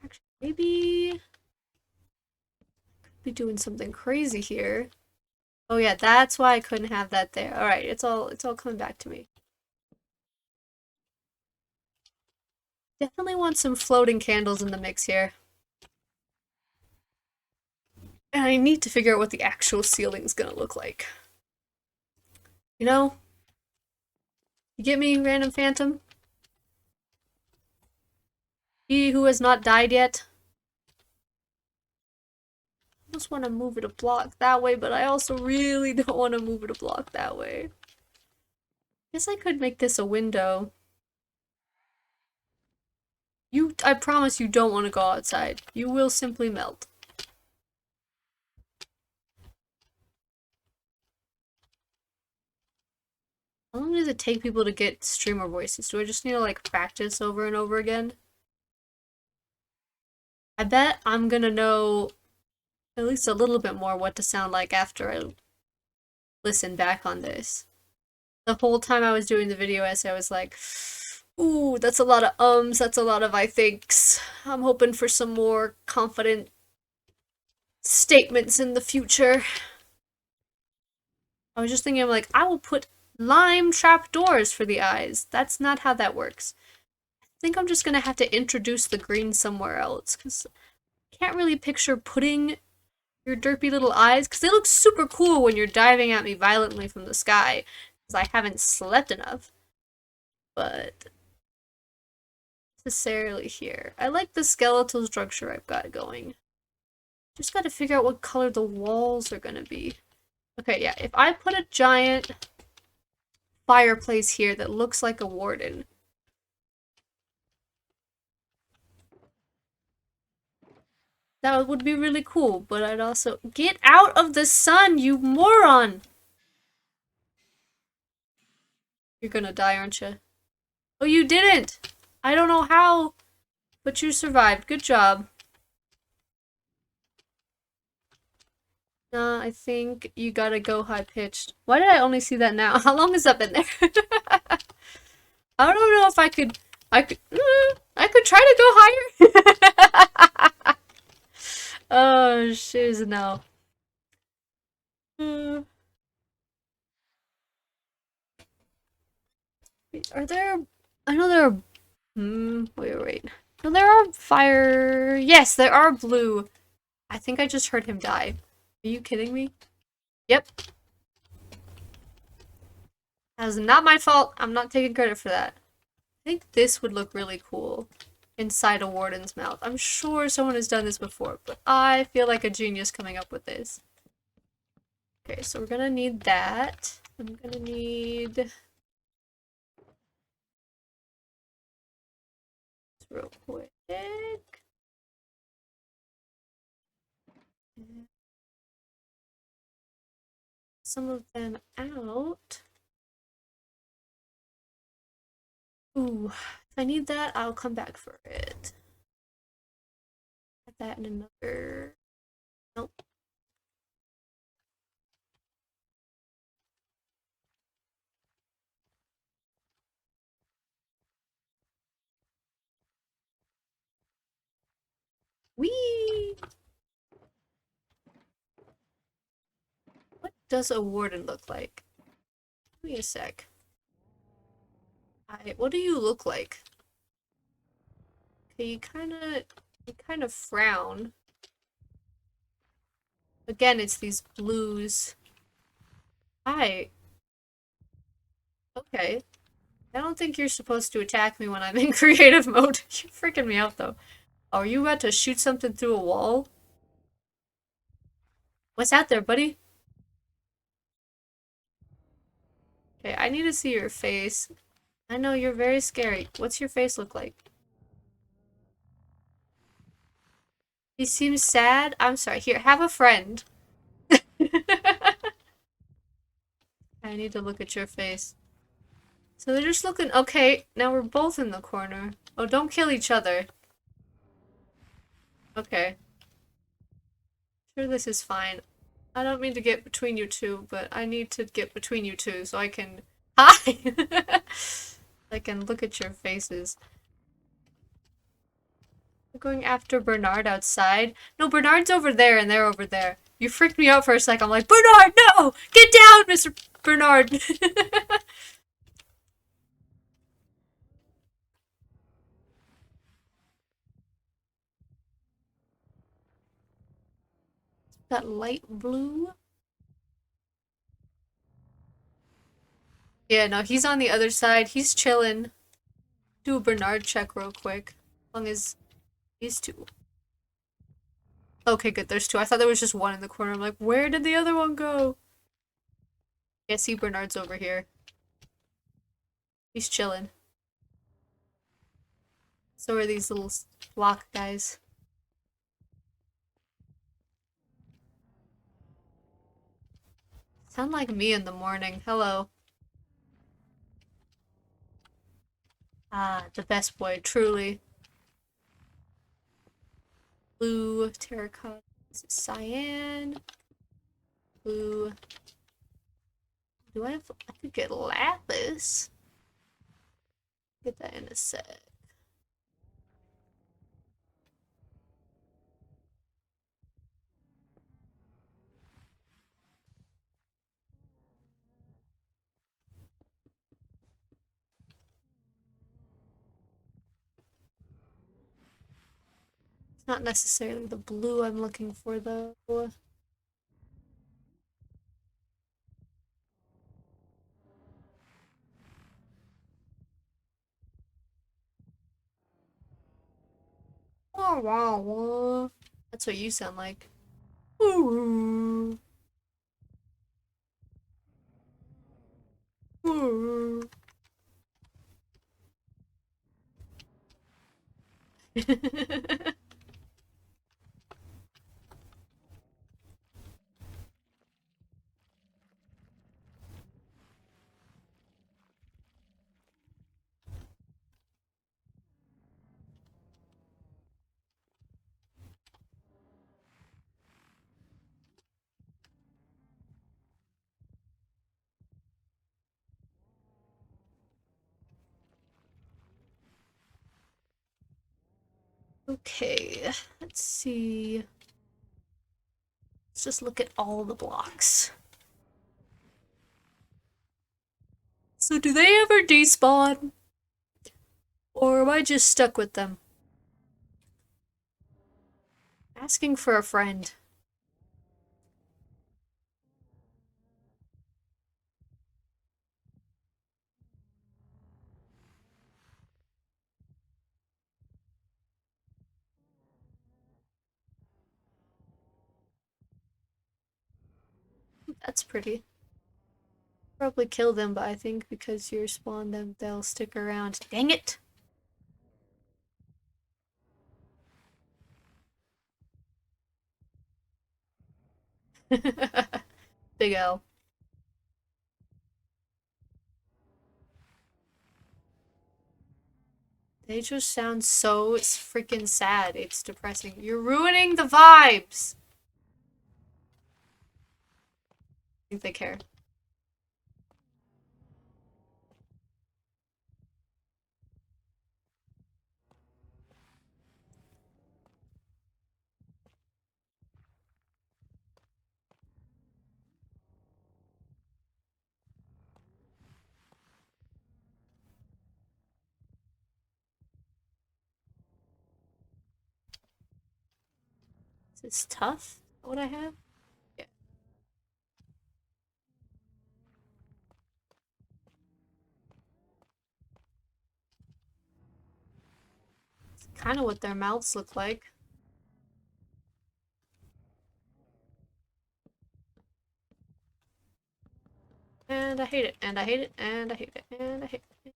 Actually, maybe could be doing something crazy here. Oh yeah, that's why I couldn't have that there. All right, it's all coming back to me. Definitely want some floating candles in the mix here. And I need to figure out what the actual ceiling's gonna look like. You know? You get me, random phantom? He who has not died yet? I just want to move it a block that way, but I also really don't want to move it a block that way. Guess I could make this a window. I promise you don't want to go outside. You will simply melt. How long does it take people to get streamer voices? Do I just need to like practice over and over again? I bet I'm gonna know at least a little bit more what to sound like after I listen back on this. The whole time I was doing the video essay, I was like, ooh, that's a lot of ums, that's a lot of I thinks. I'm hoping for some more confident statements in the future. I was just thinking, I'm like, I will put lime trapdoors for the eyes. That's not how that works. I think I'm just gonna have to introduce the green somewhere else, because I can't really picture putting your derpy little eyes, because they look super cool when you're diving at me violently from the sky, because I haven't slept enough. But necessarily here. I like the skeletal structure I've got going. Just gotta figure out what color the walls are gonna be. Okay, yeah, if I put a giant fireplace here that looks like a warden. That would be really cool, but I'd also... Get out of the sun, you moron! You're gonna die, aren't you? Oh, you didn't! I don't know how, but you survived. Good job. I think you gotta go high-pitched. Why did I only see that now? How long has that been there? I don't know if I could... I could try to go higher. Oh, shiz, no. Are there... I know there are... wait. No, there are fire... Yes, there are blue. I think I just heard him die. Are you kidding me? Yep. That was not my fault. I'm not taking credit for that. I think this would look really cool inside a warden's mouth. I'm sure someone has done this before, but I feel like a genius coming up with this. Okay, so we're gonna need that. I'm gonna need... real quick. Some of them out. Ooh, if I need that, I'll come back for it. Put that in another... Nope. Whee! What does a warden look like? Give me a sec. What do you look like? Okay, you kind of frown. Again, it's these blues. Hi. Okay. I don't think you're supposed to attack me when I'm in creative mode. You're freaking me out, though. Oh, are you about to shoot something through a wall? What's out there, buddy? Okay, I need to see your face. I know, you're very scary. What's your face look like? He seems sad. I'm sorry. Here, have a friend. I need to look at your face. So they're just looking... Okay, now we're both in the corner. Oh, don't kill each other. Okay. Sure, this is fine. I don't mean to get between you two, but I need to get between you two so I can... Hi! I can look at your faces. We're going after Bernard outside. No, Bernard's over there and they're over there. You freaked me out for a sec. I'm like, Bernard, no! Get down, Mr. Bernard! That light blue? Yeah, no, he's on the other side. He's chilling. Do a Bernard check real quick. As long as these two. Okay, good. There's two. I thought there was just one in the corner. I'm like, where did the other one go? Yeah, see, Bernard's over here. He's chilling. So are these little block guys. Sound like me in the morning. Hello. Ah, the best boy, truly. Blue, terracotta, cyan, blue. Do I have... I could get lapis. Get that in a sec. It's not necessarily the blue I'm looking for, though. Wah, wah, wah. That's what you sound like. Ooh. Ooh. Okay, let's see. Let's just look at all the blocks. So do they ever despawn? Or am I just stuck with them? Asking for a friend. That's pretty. Probably kill them, but I think because you spawn them, they'll stick around. Dang it! Big L. They just sound so freaking sad. It's depressing. You're ruining the vibes! I think they care. Is this tough? What I have? Yeah. It's kind of what their mouths look like. And I hate it, and I hate it, and I hate it, and I hate it.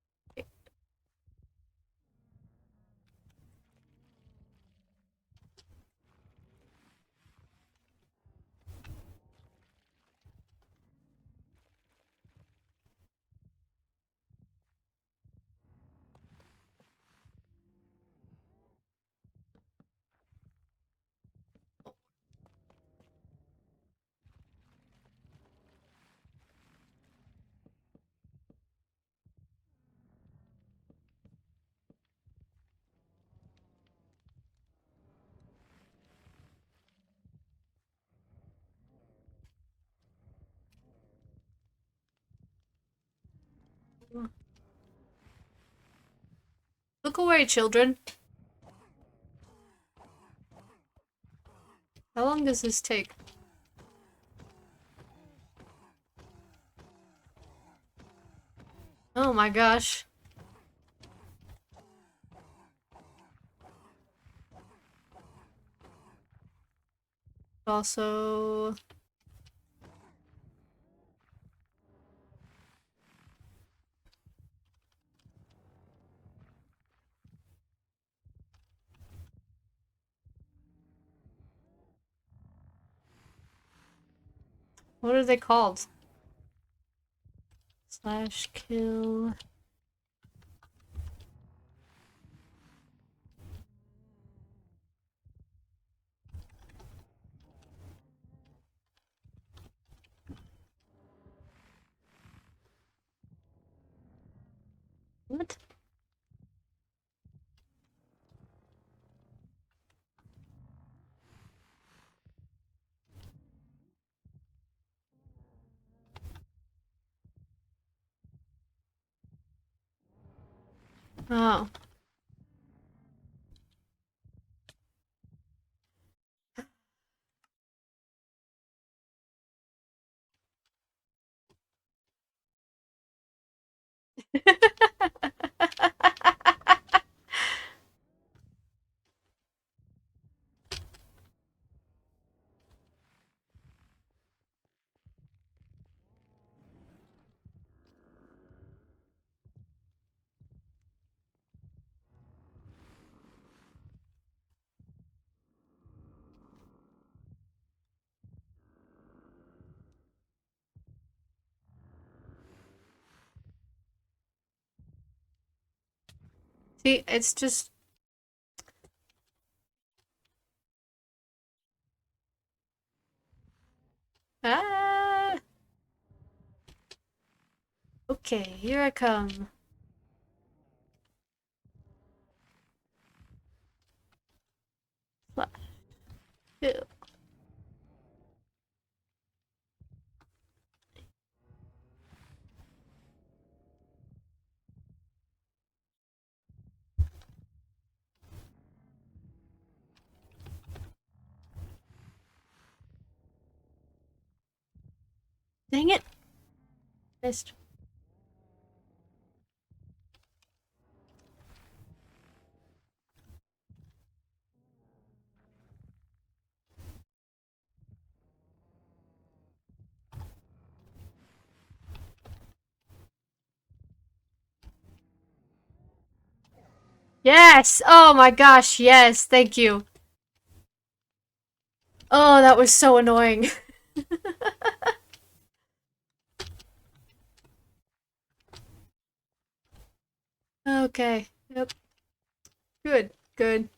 Look away, children. How long does this take? Oh my gosh. Also... What are they called? Slash kill... What? Oh. See, it's just... Ah! Okay, here I come. Dang it! Missed. Yes! Oh my gosh, yes, thank you. Oh, that was so annoying. Okay, yep. Good, good.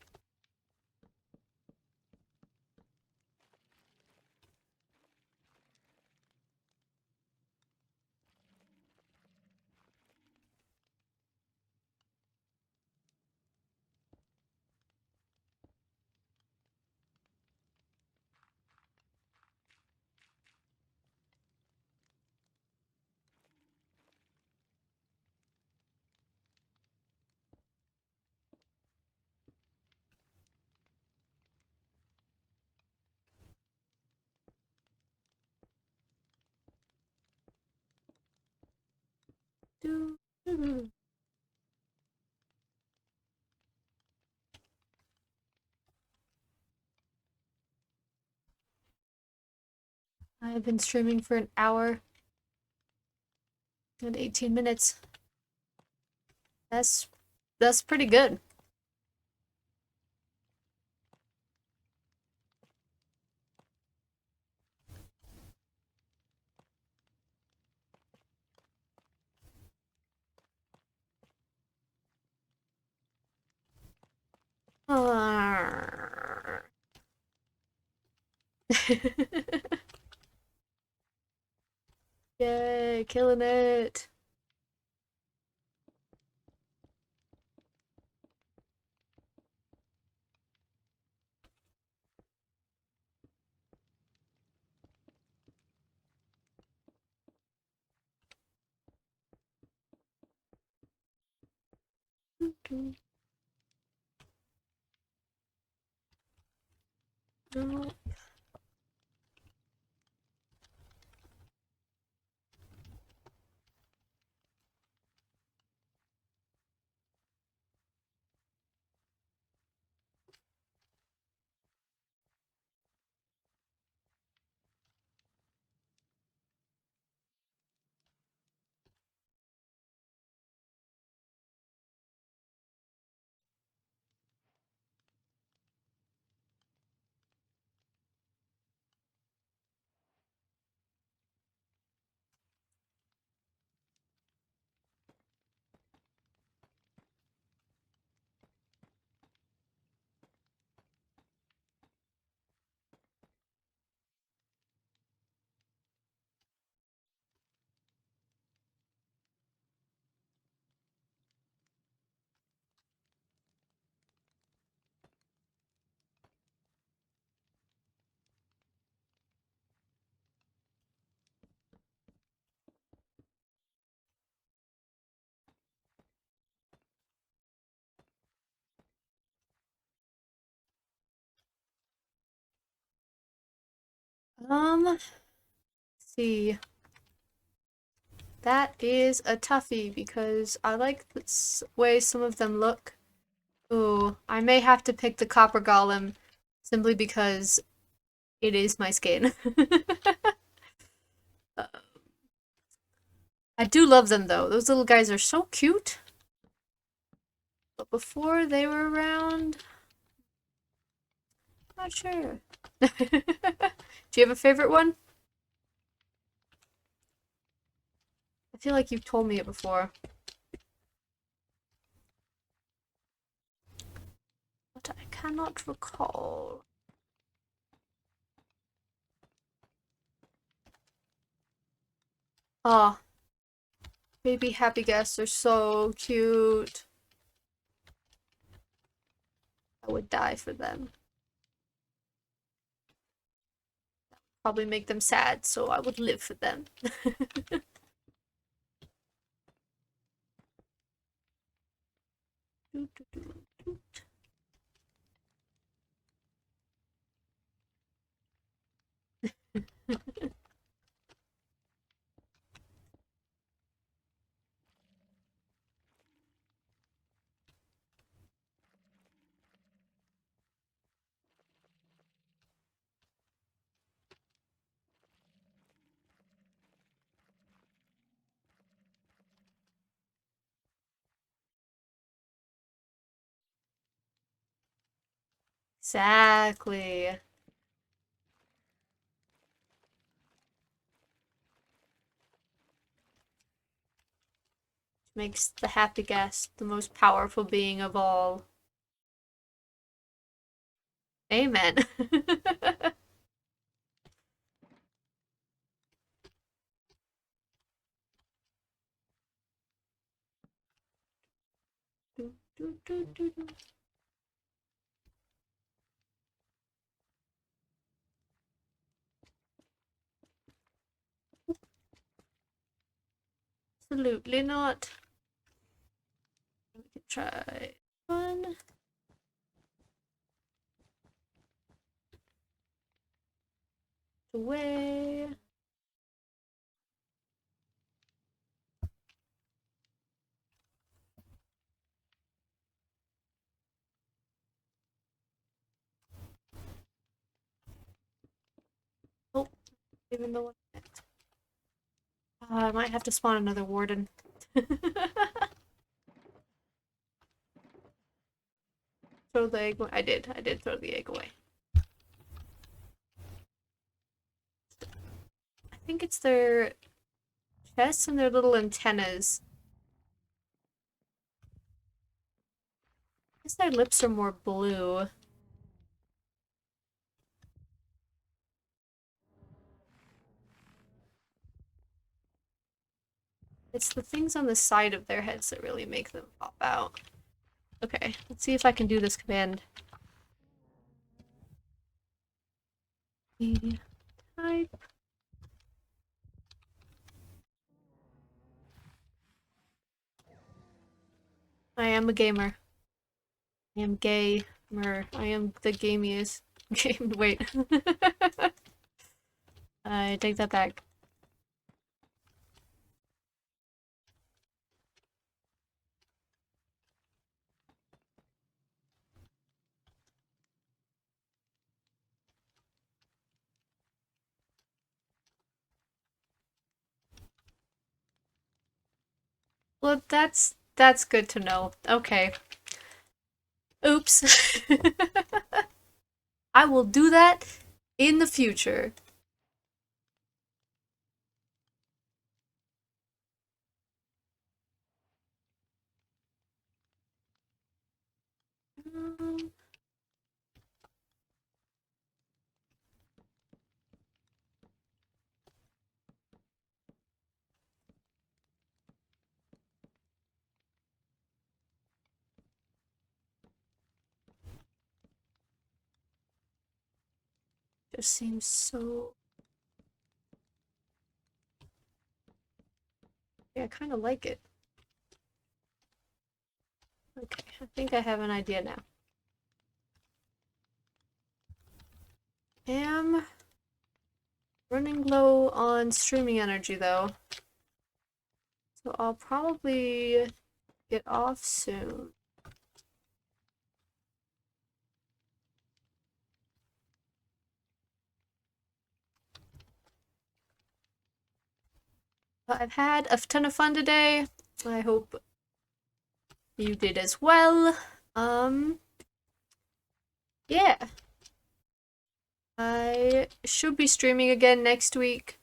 I've been streaming for an hour and 18 minutes. That's pretty good. Yay, killing it. No. Let's see. That is a toughie because I like the way some of them look. Ooh, I may have to pick the copper golem simply because it is my skin. I do love them though. Those little guys are so cute. But before they were around, not sure. Do you have a favorite one? I feel like you've told me it before. But I cannot recall. Oh, baby happy guests are so cute. I would die for them. Probably make them sad, so I would live for them. Exactly. Makes the happy guest the most powerful being of all. Amen. Absolutely not. We can try one. Away. Oh, even though I might have to spawn another warden. Throw the egg away. I did throw the egg away. I think it's their chests and their little antennas. I guess their lips are more blue. It's the things on the side of their heads that really make them pop out. Okay, let's see if I can do this command. Media type. I am a gamer. I am gamer. I am the gamiest. Game. Wait. I take that back. Well, that's good to know. Okay. Oops. I will do that in the future. Um, just seems so. Yeah, I kind of like it. Okay, I think I have an idea now. Am running low on streaming energy though, so I'll probably get off soon. But I've had a ton of fun today. I hope you did as well. Yeah. I should be streaming again next week.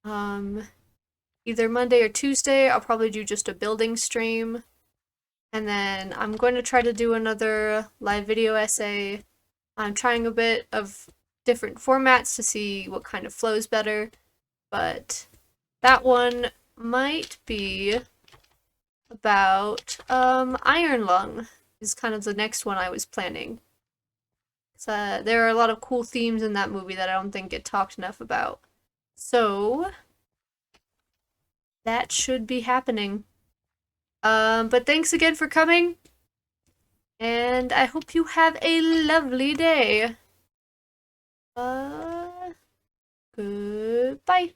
Either Monday or Tuesday. I'll probably do just a building stream. And then I'm going to try to do another live video essay. I'm trying a bit of different formats to see what kind of flows better. But that one might be about Iron Lung is kind of the next one I was planning. So there are a lot of cool themes in that movie that I don't think get talked enough about. So that should be happening. But thanks again for coming, and I hope you have a lovely day. Uh, Goodbye.